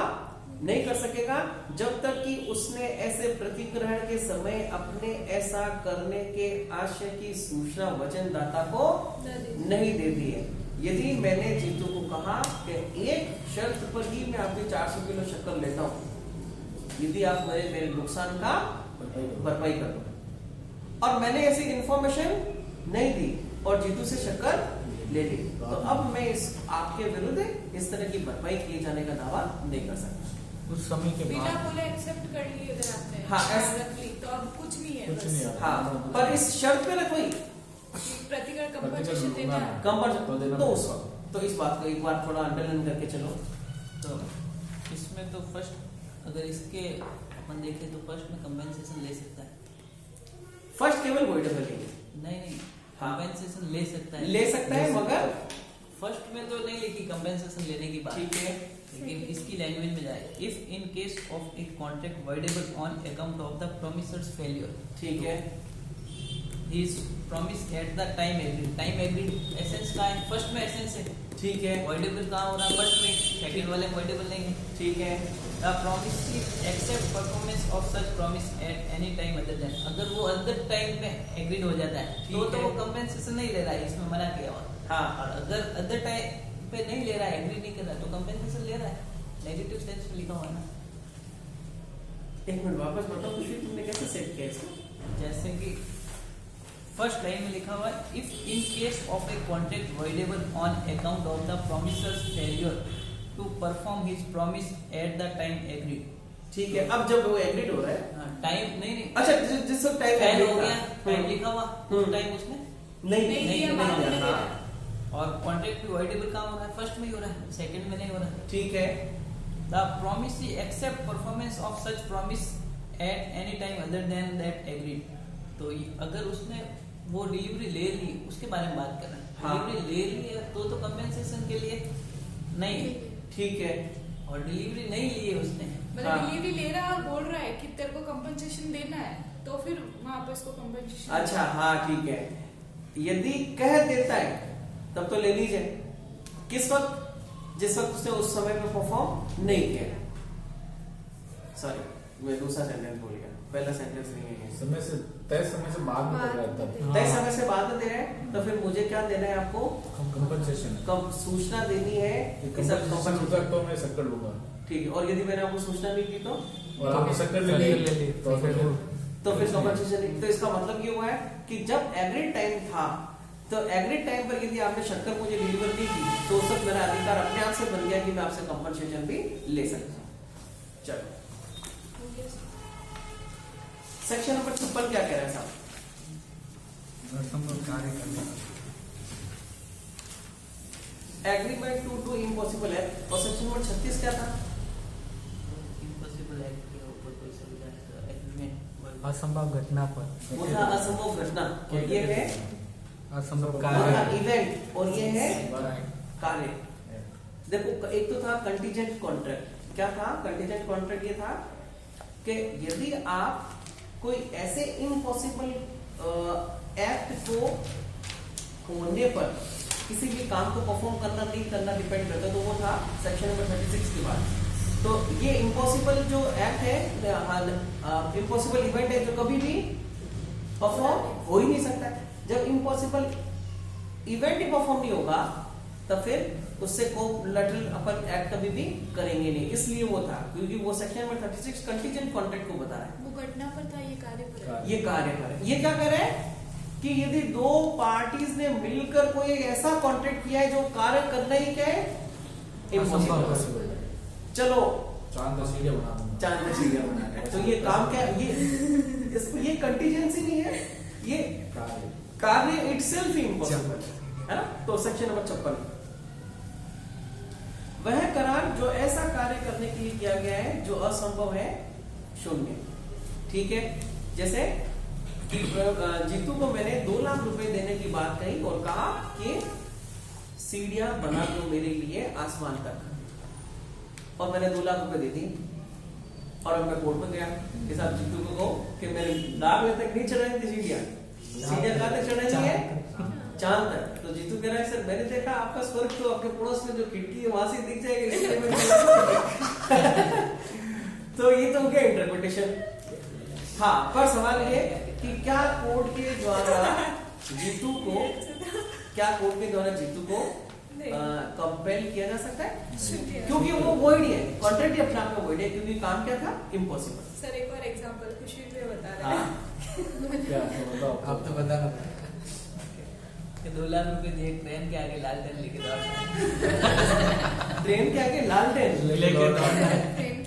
नहीं कर सकेगा जब तक कि उसने ऐसे प्रतिग्रहण के समय अपने ऐसा करने के आशय की सूचना वचनदाता को नहीं दे दी है। यदि मैंने जीतू को कहा कि एक शर्त पर ही मैं आपकी 400 किलो शक्कर लेता हूं, यदि आप मेरे नुकसान का भरपाई कर दो, और मैंने ऐसी इंफॉर्मेशन नहीं दी और जीतू से शक्कर ले ली, तो अब मैं इस आपके विरुद्ध इस तरह की भरपाई किए जाने का दावा नहीं कर सकता। उस समय के बिना बाद बोले एक्सेप्ट कर ली अगर आपने, हाँ, रख ली तो अब कुछ नहीं है, कुछ बस नहीं है। हाँ, पर इस शर्त पे ना कोई प्रतिकर कंपनसेशन देना है। कंपन तो उस वक्त तो इस बात को एक बार थोड़ा अंडरलाइन करके चलो। तो इसमें तो फर्स्ट अगर इसके अपन देखें तो फर्स्ट में कंपेंसेशन ले सकता है। फर्स्ट केवल वॉइडेबल है, नहीं हाँ। कंपेंसेशन ले सकता है, ले सकता है, मगर फर्स्ट में तो नहीं लिखी कंपेंसेशन लेने की बात, ठीक है। लेकिन इसकी लैंग्वेज में जाए if in case of a contract voidable on account of the promisor's failure, ठीक है। His promise at the time agreed, time agreed essence का है, फर्स्ट में एसेंस है, ठीक है, वॉइडेबल कहाँ हो रहा है फर्स्ट में, सेकंड वाले वॉइडेबल नहीं है। ठीक है। The promise accept performance of such promise at any time other than, अगर वो अदर टाइम पे एग्रीड हो जाता है ठीक तो है। वो कंपेंसेशन नहीं ले रहा है, इसमें मना किया हुआ। हाँ। और अगर अदर टाइम पे नहीं ले रहा है, एग्री नहीं कर रहा है, तो कंपेंसेशन ले रहा है, नेगेटिव सेंस में लिखा हुआ है ना। एक मिनट वापस बताओ कुछ भी, तुमने कैसे सेट किया इसको? जैसे कि फर्स्ट लाइन में लिखा हुआ है if in case of a contract voidable on account of the promisor's failure to perform his promise at the time agreed. ठीक है, अब जब वो एग्रीड हो रहा है, टाइम नहीं अच्छा जिस वक्त टाइम फेल एग्रीड हो गया, टाइम हम्म। लिखा हुआ, हम्म। टाइम उसने नहीं नहीं नहीं दिया, नहीं बाद में दिया, दिया। हाँ। और कॉन्ट्रैक्ट भी वॉइडेबल कहाँ हो रहा है, फर्स्ट में ही हो रहा है, सेकंड में नहीं हो रहा है। ठीक है। The promise except performance of such promise at any time other than that agreed. तो अगर उसने वो डिलीवरी ले ली, उसके बारे में बात कर रहे हैं। हाँ। डिलीवरी ले ली है तो कंपेंसेशन के लिए नहीं है, ठीक है। और डिलीवरी नहीं ली है उसने, मतलब हाँ। डिलीवरी ले रहा है और बोल रहा है कि तेरे को कंपनसेशन देना है, तो फिर वहां पर इसको कंपनसेशन। अच्छा हाँ ठीक है, यदि कह देता है तब तो ले लीजिए। किस वक्त? जिस वक्त उसने उस समय पे परफॉर्म नहीं किया। सॉरी मैं दूसरा सेंटेंस बोल गया, पहला सेंटेंस नहीं है। समय से तय समय से बाद में कर रहा है तब तय समय से बाद में दे रहे हैं, तो फिर मुझे क्या देना है आपको? कंपनसेशन कब सूचना देनी है कि सर कंपनसेशन होगा तो मैं शक्कर लूंगा, ठीक है। और यदि मैंने आपको सूचना नहीं दी तो और आपने शक्कर ले ली तो फिर वो फिर कंपनसेशन नहीं। तो इसका मतलब ये हुआ है कि जब एग्रीड टाइम था, तो एग्रीड टाइम पर यदि आपने शक्कर मुझे डिलीवर नहीं की तो उस वक्त मेरा अधिकार अपने आप से बन गया कि मैं आपसे कंपनसेशन भी ले सकता हूँ। चलो सेक्शन नंबर 56 क्या कह रहा है साहब? असंभव कार्य करने एग्रीमेंट टू डू इम्पॉसिबल है। और सेक्शन नंबर 36 क्या था? इम्पॉसिबल एक्ट के ऊपर कोई सुविधा एग्रीमेंट असंभव घटना पर वो था असंभव घटना, और ये है असंभव वो था कार्य इवेंट, और ये है Right. कार्य। देखो एक तो था कंटीजेंट कॉन्ट्रैक्ट। क्या था कंटीजेंट कॉन्ट्रैक्ट? ये था कि यदि आप कोई ऐसे इम्पॉसिबल एक्ट को होने पर किसी भी काम को परफॉर्म करना नहीं करना डिपेंड करता है, तो वो था सेक्शन नंबर 36 के बाद। तो ये इम्पॉसिबल जो एक्ट है, इम्पॉसिबल इवेंट है जो कभी भी परफॉर्म हो ही नहीं सकता। जब इम्पॉसिबल इवेंट ही परफॉर्म नहीं होगा तब फिर उससे कोलैटरल अपन एक्ट कभी भी करेंगे नहीं, इसलिए वो था, क्योंकि वो सेक्शन नंबर 36 कंटीजेंट कॉन्ट्रैक्ट को बता रहा है। वो घटना पर था, ये कार्य पर है। ये कार्य पर है। ये क्या कर रहा है कि यदि दो पार्टीज ने मिलकर कोई एक ऐसा कॉन्ट्रैक्ट किया है जो कार्य करना ही क्या है, इम्पॉसिबल। चलो चांद का सीढ़िया बना दूंगा। चांद का सीढ़िया बना रहे हैं, तो ये काम क्या, ये कंटीजेंसी नहीं है, ये कार्य इटसेल्फ ही इम्पॉसिबल है ना। तो सेक्शन नंबर 56, वह करार जो ऐसा कार्य करने के लिए किया गया है जो असंभव है, शून्य। ठीक है, जैसे कि जीतू को मैंने 2 लाख रुपए देने की बात कही और कहा कि सीढ़ियां बना दो मेरे लिए आसमान तक, और मैंने 2 लाख रुपए दे दी, और अब मैं कोर्ट में गया कि साहब जीतू को कहो कि मेरे लाख तक नहीं चढ़ाई थी सीढ़ियां कहां तक चढ़ाई है, चांद तक। तो जीतू कह रहा है सर मैंने देखा आपका स्वर्ग तो आपके पड़ोस में जो खिड़की है वहां से दिख जाएगा, इसलिए मैं तो ये तो क्या इंटरप्रिटेशन। हाँ, पर सवाल ये कि क्या कोर्ट के द्वारा जीतू को कंपेल किया जा सकता है, क्योंकि वो वॉइड है, कॉन्ट्रैक्ट अपने आप में वॉइड है, क्योंकि काम क्या था, इम्पॉसिबल। सर एक और एग्जांपल खुशी में बता रहा है। क्या बताओ, आप तो बताना। कि 2 लाख रुपए दिए, ट्रेन के आगे लालटेन लेके दौड़ ट्रेन के आगे लालटेन लेके दौड़ना है।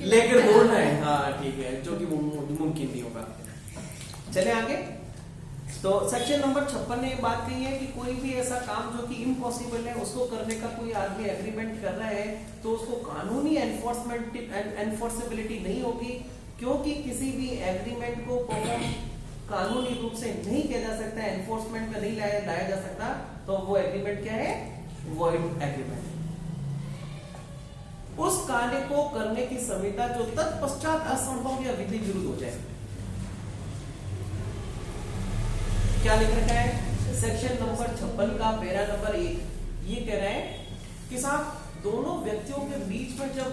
लेकर दौड़ना है। हाँ ठीक है, जो कि मुमकिन नहीं होगा। चले आगे। तो सेक्शन नंबर 56 ने बात कही है कि कोई भी ऐसा काम जो कि इम्पॉसिबल है उसको करने का कोई आदमी एग्रीमेंट कर रहा है तो उसको कानूनी एनफोर्सेबिलिटी नहीं होगी, क्योंकि किसी भी एग्रीमेंट को कानूनी रूप से नहीं किया जा सकता, एनफोर्समेंट में नहीं लाया जा सकता, तो वो एग्रीमेंट क्या है, वॉइड एग्रीमेंट। उस कार्य को करने की संविदा जो तत्पश्चात असंभव या विधि विरुद्ध हो जाए। क्या लिख रखा है सेक्शन नंबर 56 का पैरा नंबर 1, ये कह रहा है कि साहब दोनों व्यक्तियों के बीच में जब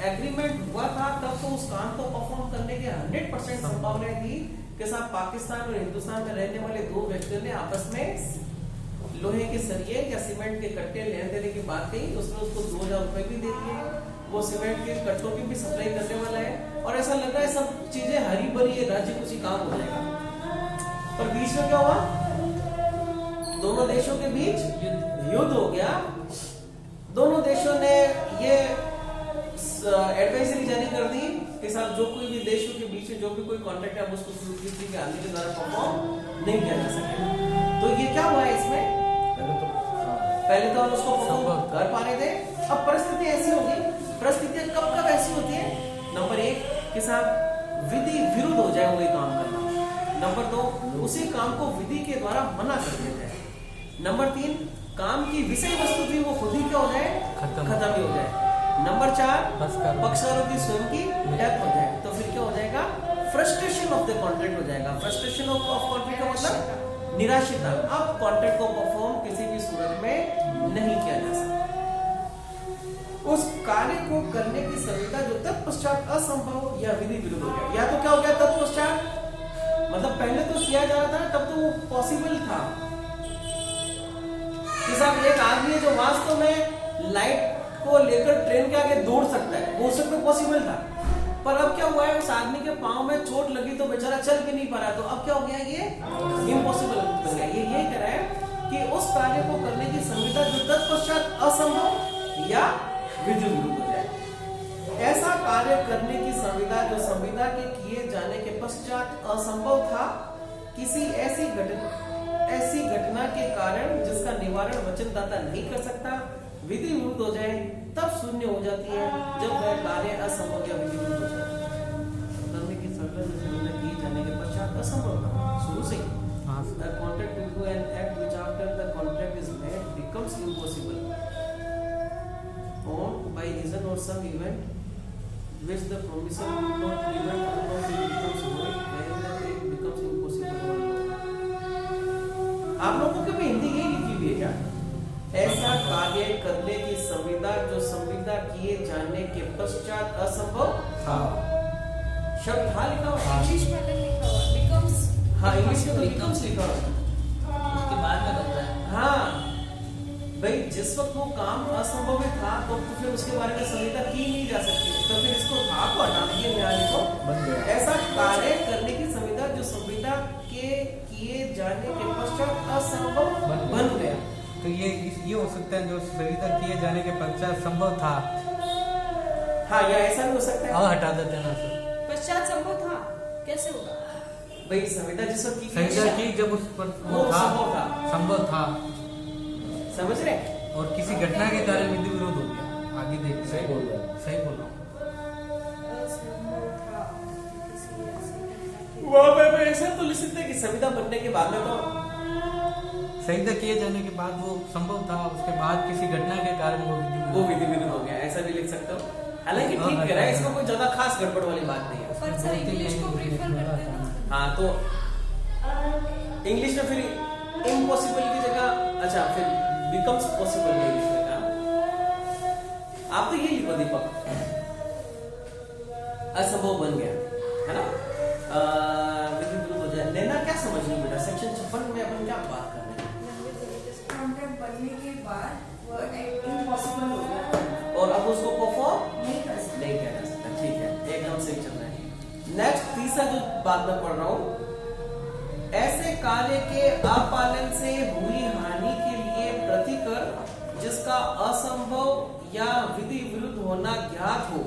एग्रीमेंट हुआ था तब तो उस काम को परफॉर्म करने के 100% संभावना थी कि साहब पाकिस्तान और हिंदुस्तान में रहने वाले 2 व्यक्तियों ने आपस में लोहे के सरिये या सीमेंट के कट्टे लेने देने की बात कही, उसने उसको 2000 रुपए भी दे दिए, वो सीमेंट के कट्टों की भी सप्लाई करने वाला है, और ऐसा लग रहा है सब चीजें हरी भरी है, राज्य कुछ काम हो जाएगा। पर बीच में क्या हुआ, दोनों देशों के बीच युद्ध हो गया। दोनों देशों ने ये एडवाइजरी जारी कर दी कि साहब जो कोई भी देशों के बीच में जो भी कोई कॉन्ट्रैक्ट है उसको किसी के आदमी के द्वारा परफॉर्म नहीं किया जा सके। तो ये क्या हुआ है इसमें, पहले तो हम उसको परफॉर्म कर पा रहे थे, अब परिस्थिति ऐसी होगी, परिस्थितियां कब कब ऐसी होती है, नंबर 1 कि साहब विधि विरुद्ध हो जाए वही काम करना, नंबर 2 उसी काम को विधि के द्वारा मना कर देते हैं, नंबर 3 काम की विषय वस्तु भी वो खुद ही क्या हो जाए, खत्म ही हो जाए, नंबर 4 पक्षकारों की स्वयं की डेथ हो जाए, तो फिर क्या हो जाएगा, फ्रस्ट्रेशन ऑफ द कॉन्ट्रैक्ट हो जाएगा। फ्रस्ट्रेशन ऑफ कॉन्ट्रैक्ट का मतलब निराशिता, अब कॉन्ट्रैक्ट को परफॉर्म किसी भी सूरत में नहीं किया जा सकता। उस कार्य को करने की संविदा जो तत्पश्चात असंभव या विधि विरुद्ध हो गया, या तो क्या हो गया तत्पश्चात, मतलब पहले तो किया जा रहा था तब तो वो पॉसिबल था कि साहब एक आदमी है जो वास्तव में लाइट को लेकर ट्रेन के आगे दौड़ सकता है, वो सब में पॉसिबल था, पर अब क्या हुआ है, उस आदमी के पांव में चोट लगी तो बेचारा चल के नहीं पा रहा, तो अब क्या हो गया, ये इम्पॉसिबल हो गया। ये यही कह रहा है कि उस कार्य को करने की संविदा जो तत्पश्चात असंभव या विधि विरुद्ध हो जाए। ऐसा कार्य करने की संविदा जो संविदा के किए जाने के पश्चात असंभव था, किसी ऐसी घटना के कारण जिसका निवारण वचनदाता नहीं कर सकता, विधि विरुद्ध हो जाए, तब शून्य हो जाती है जब वह कार्य असंभव या विधि विरुद्ध हो जाए। करने की संविदा किए जाने के पश्चात असंभव था शुरू से ही। The contract to do an act which after the contract is made becomes impossible or by reason or some event which the promisor could not prevent, otherwise it becomes void, wherein it becomes impossible or law। आप लोगों के भी हिंदी यही लिखी हुई है क्या? कार्य करने की संविदा जो संविदा किए जाने के पश्चात असंभव हाँ शब्द था लिखा हुआ। इंग्लिश में अलग लिखा हुआ becomes। हाँ इंग्लिश में तो becomes लिखा हुआ। उसके बाद में बनता है। हाँ भाई जिस वक्त वो काम असंभव में था तो फिर उसके बारे में संविदा की नहीं जा सकती, तो फिर इसको था को हटा दिए न्यायालय को बन गया। ऐसा कार्य करने की संविदा जो संविदा के किए जाने के पश्चात असंभव बन गया। तो ये हो सकता है जो संविदा किए जाने के पश्चात संभव था, हाँ या ऐसा भी हो सकता है। और हटा देते हैं ना सर। पश्चात संभव था कैसे होगा? भाई संविदा जिस वक्त की संविदा की जब उस पर वो संभव था समझ रहे? और किसी घटना के कारण विधि विरोध हो गया। आगे देखते सही बोल रहे हैं। सही बोल रहा हूँ। असंभव था किसी ऐसी घटना के- वहाँ पे ऐसा तो लिख सकते हैं कि संविदा बनने के बाद में तो संविदा किए जाने के बाद वो संभव था, उसके बाद किसी घटना के कारण वो विधि विरुद्ध हो गया, ऐसा भी लिख सकते हो। हालांकि ठीक कह रहा है, इसमें कोई ज्यादा खास गड़बड़ वाली बात नहीं है। पर सर इंग्लिश को प्रीफर करते हैं ना। हाँ तो इंग्लिश में फिर इम्पॉसिबल की जगह अच्छा फिर बिकम्स पॉसिबल है इंग्लिश में क्या? आप तो ये लिखो दीपक, असंभव बन गया है ना। विधि विरुद्ध हो जाए। लेना क्या समझ लो बेटा, सेक्शन 56 में अपन क्या बात कर रहे हैं? कॉन्ट्रैक्ट बनने के बाद वो इम्पॉसिबल हो गया, और अब उसको परफॉर्म नहीं कर सकते। नहीं किया जा सकता। ठीक है, एकदम सही चल रहा है। नेक्स्ट तीसरा जो बात मैं पढ़ रहा हूं, ऐसे कार्य के अपालन से हुई हानि के लिए प्रतिकर जिसका असंभव या विधि विरुद्ध होना ज्ञात हो।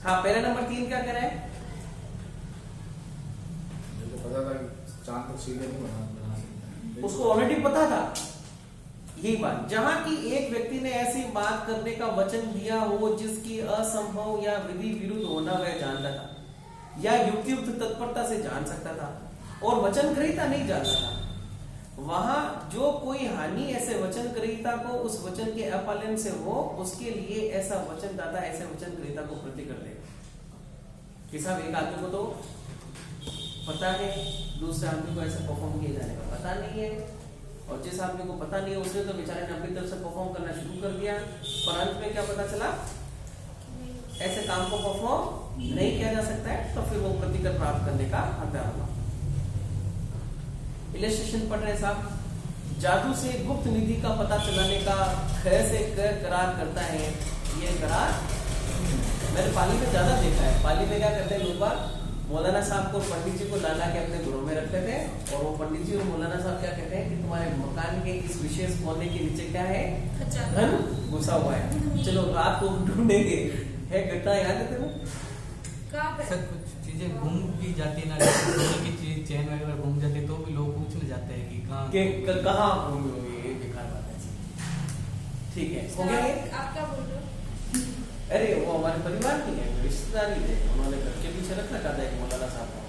हाँ पहला नंबर 3 क्या कह रहा है? मेरे को पता था कि चांद तक सीधे नहीं बना सकते। उसको ऑलरेडी पता था यही बात, जहां की एक व्यक्ति ने ऐसी बात करने का वचन दिया हो जिसकी असंभव या विधि विरुद्ध होना वह जानता था या युक्तियुक्त तत्परता से जान सकता था और वचन ग्रहीता नहीं जानता था, वहां जो कोई हानि ऐसे वचन ग्रहीता को उस वचन के अपालन से हो, उसके लिए ऐसा वचनदाता ऐसे वचन ग्रहीता को प्रति कर देगा कि साहब एक आदमी को तो पता है, दूसरे आदमी को ऐसे परफॉर्म किए जाने का पता नहीं है, और जिस आदमी को पता नहीं है उसने तो बेचारे ने अपनी तरफ से परफॉर्म करना शुरू कर दिया, पर अंत में क्या पता चला ऐसे काम को परफॉर्म नहीं किया जा सकता है, तो फिर वो प्रतिकर प्राप्त करने का हकदार होगा। इलस्ट्रेशन पढ़ रहे साहब, जादू से गुप्त निधि का पता चलाने का ख से क करार करता है। ये करार मैंने पाली में ज्यादा देखा है। पाली में क्या करते हैं लोग बार, मौलाना साहब को पंडित जी को लाना के अपने घरों में रखते थे, और वो पंडित जी और मौलाना साहब क्या कहते हैं कि तुम्हारे मकान के इस विशेष कोने के नीचे क्या है, धन घुसा हुआ है, चलो रात को ढूंढेंगे। है घटना याद है तुम्हें? कहाँ पे? सर कुछ चीजें घूम भी जाती है ना, सोने की चीज चैन वगैरह घूम जाती है तो भी लोग पूछने जाते हैं कि कहाँ कहाँ घूमी होगी, ये बेकार बात है। ठीक है, हो गया ये? आप क्या बोल रहे हो? अरे वो हमारे परिवार की है, रिश्तेदारी थे, उन्होंने घर के पीछे रख रखा था एक मौलाना साहब को,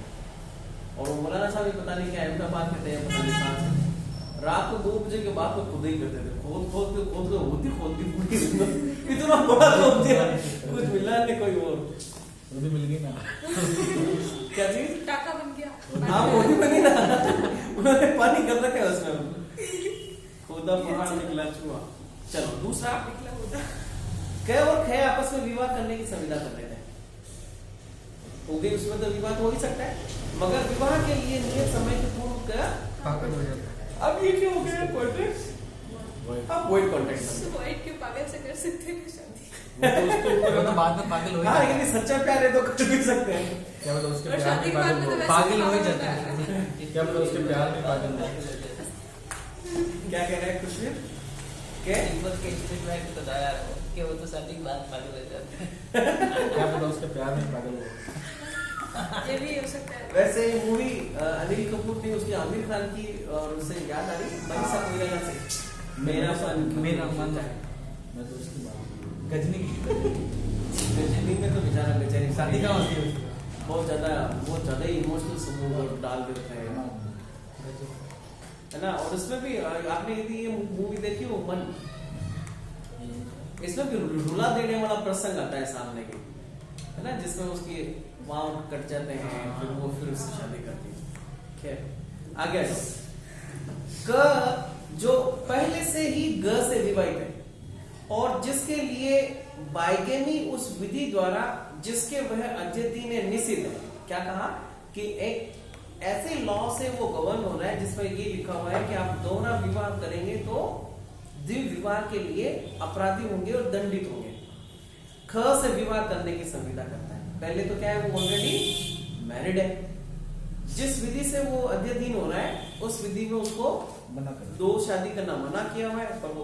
और वो मौलाना साहब भी पता नहीं क्या अहमदाबाद के थे, पता नहीं कहाँ से। रात को 2 बजे के बाद में खुद ही करते थे, खोद होती पूरी इतना बड़ा खोद दिया, कुछ मिला नहीं कोई और। वो भी मिल गई ना। क्या चीज? टाका बन गया। हाँ वो भी बनी ना, उन्होंने पानी कर रखा है उसमें, खोदा पहाड़ निकला चूहा। चलो दूसरा, क और ख आपस में विवाह करने की संविदा कर रहे थे, हो गई उसमें तो विवाह हो ही सकता है, मगर विवाह के लिए नियत समय के पूर्व का पागल हो जाता है। अब ये क्या हो गया कॉन्ट्रैक्ट, अब वही कॉन्ट्रैक्ट। वाइट के पागल से कर सकते हैं शादी। वो तो बाद में पागल हो ही हाँ जाता है। ये सच्चा प्यार है तो कर भी सकते हैं। क्या मतलब उसके और प्यार शादी में के बाद में तो पागल हो? वैसे पागल हो ही भी जाता होता है। क्या मतलब उसके प्यार में पागल हो? क्या कह रहे हैं खुशबीर? क्या दीपक के स्टेट में तो बताया कि वो तो शादी के बाद पागल हो जाते हैं। क्या मतलब उसके प्यार में पागल हो? ये भी हो सकता है। वैसे मूवी अनिल कपूर ने उसकी आमिर खान की, और उससे याद आ रही मनीषा कोइराला से मेरा मन मेरा मन है। मैं तो उसकी बात गजनी गजनी में तो बेचारा बेचारी शादी का होती है उसकी। बहुत ज्यादा ही इमोशनल समूह डाल देते हैं, है ना। और उसमें भी आपने यदि ये मूवी देखी हो मन, इसमें भी रुला देने वाला प्रसंग आता है सामने के, है ना, जिसमें उसकी वहां कट जाते हैं, फिर उससे शादी करती है। खैर आगे आ जाओ। क जो पहले से ही ग से विवाहित है और जिसके लिए बाइगेमी उस विधि द्वारा जिसके वह अद्यति ने निषिद्ध है। क्या कहा कि एक ऐसे लॉ से वो गवर्न हो रहा है जिसमें ये लिखा हुआ है कि आप दोहरा विवाह करेंगे तो द्विविवाह विवाह के लिए अपराधी होंगे और दंडित होंगे। ख से विवाह करने की संविदा करता है। पहले तो क्या है, वो ऑलरेडी मैरिड है, जिस विधि से वो अध्ययन हो रहा है उस विधि में उसको मना कर दो शादी करना मना किया हुआ है, पर वो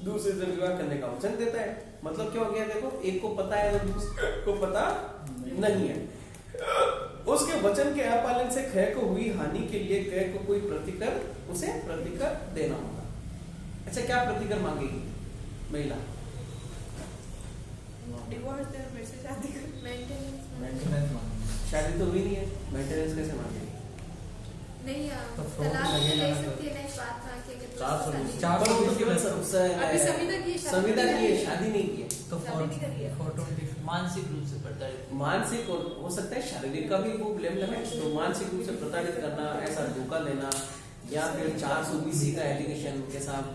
दूसरे से विवाह करने का वचन देता है। मतलब क्या हो गया, देखो एक को पता है और दूसरे को पता नहीं है। उसके वचन के अपालन से ख को हुई हानि के लिए क को कोई प्रतिकर उसे प्रतिकर देना होगा। अच्छा, क्या प्रतिकर मांगेगी महिला? डिवोर्स दे और मेरे से शादी कर। मेंटेनेंस मांगना। शादी तो हुई नहीं है, मेंटेनेंस कैसे मांगेगी? नहीं तो तलाक तो लगेगा ले ना, सकती है ना इस बात में कि अगर दूसरे 400 शादी- चार पर वो तो सौ केवल अभी संविदा की है, शादी संविदा नहीं की है, की। शादी नहीं की है। तो शादी नहीं करी है। फोटो मानसिक रूप से प्रताड़ित। मानसिक हो सकता है, शारीरिक का भी वो ब्लेम लगे, तो मानसिक रूप से प्रताड़ित करना, ऐसा धोखा देना, या फिर 420 का एलिगेशन के साथ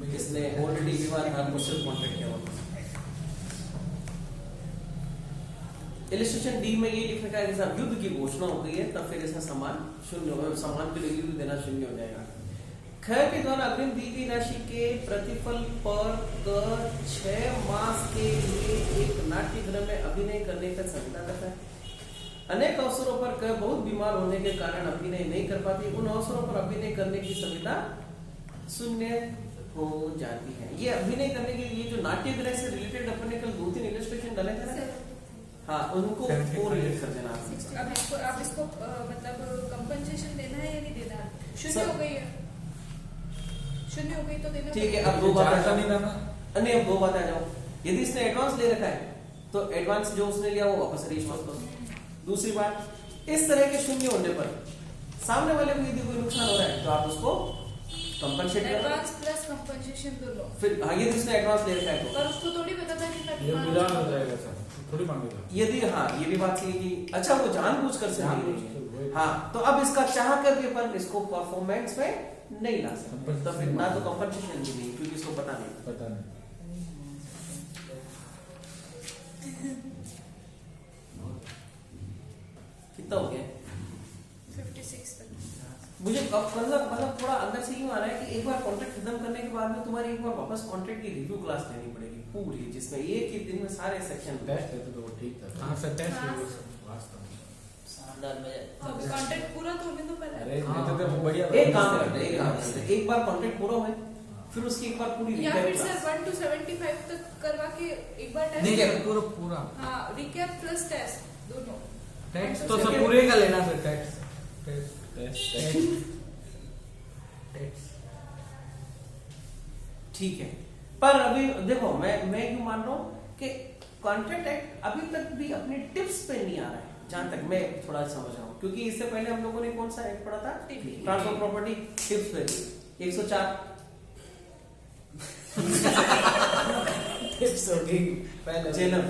जिसने ऑलरेडी विवाह था मुझसे कॉन्टेक्ट किया हुआ। इलिस्ट्रेशन डी में ये लिख रखा है कि साहब युद्ध की घोषणा हो गई है, तब फिर इसका सम्मान शून्य हो, सम्मान के लिए युद्ध देना शून्य हो जाएगा। ख के द्वारा अग्रिम दी गई राशि के प्रतिफल पर 6 मास के लिए एक नाट्य गृह में अभिनय करने का संविदा करता है। अनेक अवसरों पर क बहुत बीमार होने के कारण अभिनय नहीं कर पाती, उन अवसरों पर अभिनय करने की संविदा शून्य हो जाती है। ये अभिनय करने के लिए जो नाट्य गृह से रिलेटेड अपने कल 2-3 इलस्ट्रेशन डाले थे ना, हाँ, उनको वो रिलेट कर देना। अब इसको मतलब कंपनसेशन देना है या नहीं देना? शून्य हो गई है, शून्य हो गई तो देना ठीक है। पड़ेगा। अब दो बातें नहीं देना। नहीं, अब दो बातें आ जाओ। यदि इसने एडवांस ले रखा है तो एडवांस जो उसने लिया वो वापस रजिस्टर करो। दूसरी बात, इस तरह के शून्य होने पर सामने वाले को यदि कोई नुकसान हो रहा है तो आप उसको कंपनसेट करो। एडवांस प्लस कंपनसेशन दोनों। फिर हाँ, यदि उसने एडवांस ले रखा है तो पर उसको थोड़ी पता था कि मैं ये बीमार मिलान हूँ। हो जाएगा सर, थोड़ी मांगेगा। यदि हाँ, ये भी बात सही है कि अच्छा वो जानबूझकर से नहीं रही जानबूझकर, है, हाँ, तो अब इसका चाह कर भी अपन इसको परफॉर्मेंस में नहीं ला सकते, तो फिर ना तो कंपनसेशन भी नहीं, क्योंकि इसको पता नहीं। पता नहीं। कितना हो गया? 56 तक। मुझे कब मतलब थोड़ा अंदर से यूं आ रहा है कि एक बार कॉन्ट्रैक्ट खत्म करने के बाद में तुम्हारी एक बार वापस कॉन्ट्रैक्ट की रिव्यू क्लास लेनी पड़ेगी पूरी, जिसमें एक ही दिन में सारे सेक्शन टेस्ट लेते तो वो ठीक था। हाँ सर, टेस्ट हाँ। ले लो सर। वास्तव में। शानदार मजा। अभी कॉन्ट्रैक्ट पूरा तो होने दो पहले। अरे हाँ। लेते थे वो बढ़िया। एक काम करते हैं, एक काम करते हैं, एक बार कॉन्ट्रैक्ट पूरा हुए फिर उसकी एक बार पूरी या recap फिर class। सर 1 to 75 तक करवा के एक बार टेस्ट। नहीं क्या पूरा पूरा हाँ, रिकैप प्लस टेस्ट दोनों। टैक्स 1 तो to सब 75 पूरे का लेना सर। टैक्स टैक्स ठीक है, पर अभी देखो मैं क्यों मान रहा हूँ कि कॉन्ट्रैक्ट एक्ट अभी तक भी अपने टिप्स पे नहीं आ रहा है, जहां तक मैं थोड़ा समझ रहा हूँ, क्योंकि इससे पहले हम लोगों ने कौन सा एक्ट पढ़ा था? ट्रांसफर प्रॉपर्टी टिप्स पे 104 टिप्स हो गई पहले जेनम।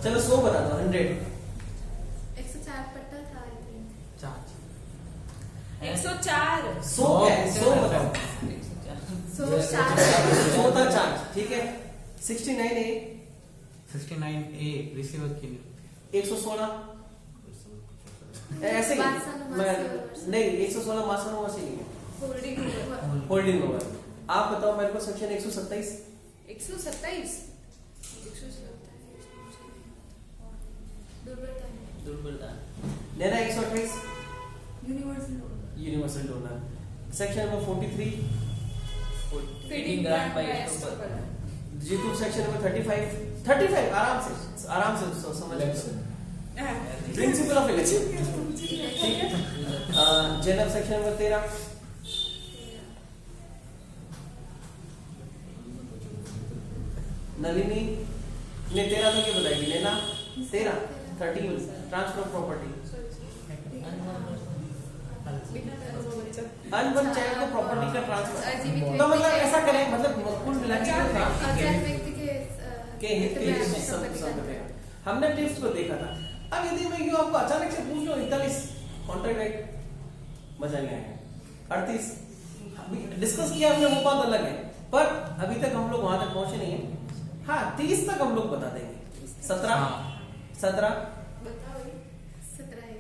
चलो 100 बता दो, 100 104 पता था आई थिंक। चार्ज 104। 100 क्या है? 100 बताओ। 100 था चार्ज, ठीक है। 69A 69A रिसीवर की नियुक्ति। 116 ऐसे ही नहीं, 116 मासन हुआ से नहीं है, होल्डिंग होल्डिंग ओवर। आप बताओ मेरे को सेक्शन 127। 127। दुर्बलता दुर्बलता। लेना 128 universal universal donor. Section number 43 फीडिंग ग्रांट बाय एस्ट्रोपर। जीतू सेक्शन नंबर 35 आराम से समझ प्रिंसिपल ऑफ इलेक्शन, ठीक है। जेनब सेक्शन नंबर 13 नलिनी ने 13 तो क्या बताएगी? लेना 13 ट्रांसफर प्रॉपर्टी। अनबन चाइल्ड को प्रॉपर्टी का ट्रांसफर, तो मतलब ऐसा करें, मतलब कुल मिला के अज्ञात व्यक्ति के हित के लिए सब संपत्ति सब करेगा। हमने टिप्स को देखा था। अब यदि मैं यूं आपको अचानक से पूछ लूं 41 कॉन्ट्रैक्ट राइट, मजा नहीं आएगा। 38 डिस्कस किया हमने, वो बात अलग है, पर अभी तक हम लोग वहां तक पहुंचे नहीं है। हाँ 30 तक हम लोग बता देंगे। 17 17 बताओ ये 17 है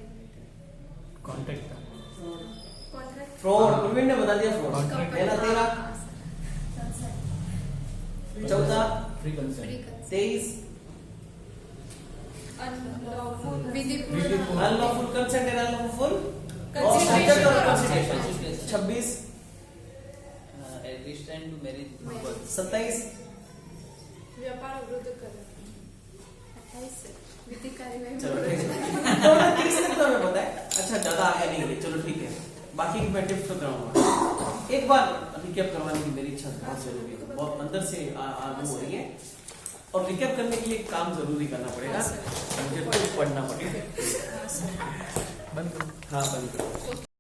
कॉन्ट्रैक्ट का कॉन्ट्रैक्ट फ्रॉड, प्रवीण ने बता दिया फ्रॉड Contract है ना। 13 14 फ्री कंसेंट फ्री 23 अनलॉफुल विधिपूर्ण unlawful consent and unlawful Consideration और और consideration. 26 agree stand to marriage 27 व्यापार अवरुद्ध कर 28 विधि कार्यवाही चलो ठीक है। तो 30 तक तो हमें पता है। अच्छा ज्यादा आगे नहीं गए, चलो ठीक है। बाकी की मैं टिप्स तो कराऊंगा। एक बार रिकैप करवाने की मेरी इच्छा बहुत जरूरी है, बहुत अंदर से आगू हो रही है, और रिकैप करने के लिए एक काम जरूरी करना पड़ेगा, मुझे पढ़ना पड़ेगा। बंद करो। हाँ बंद करो।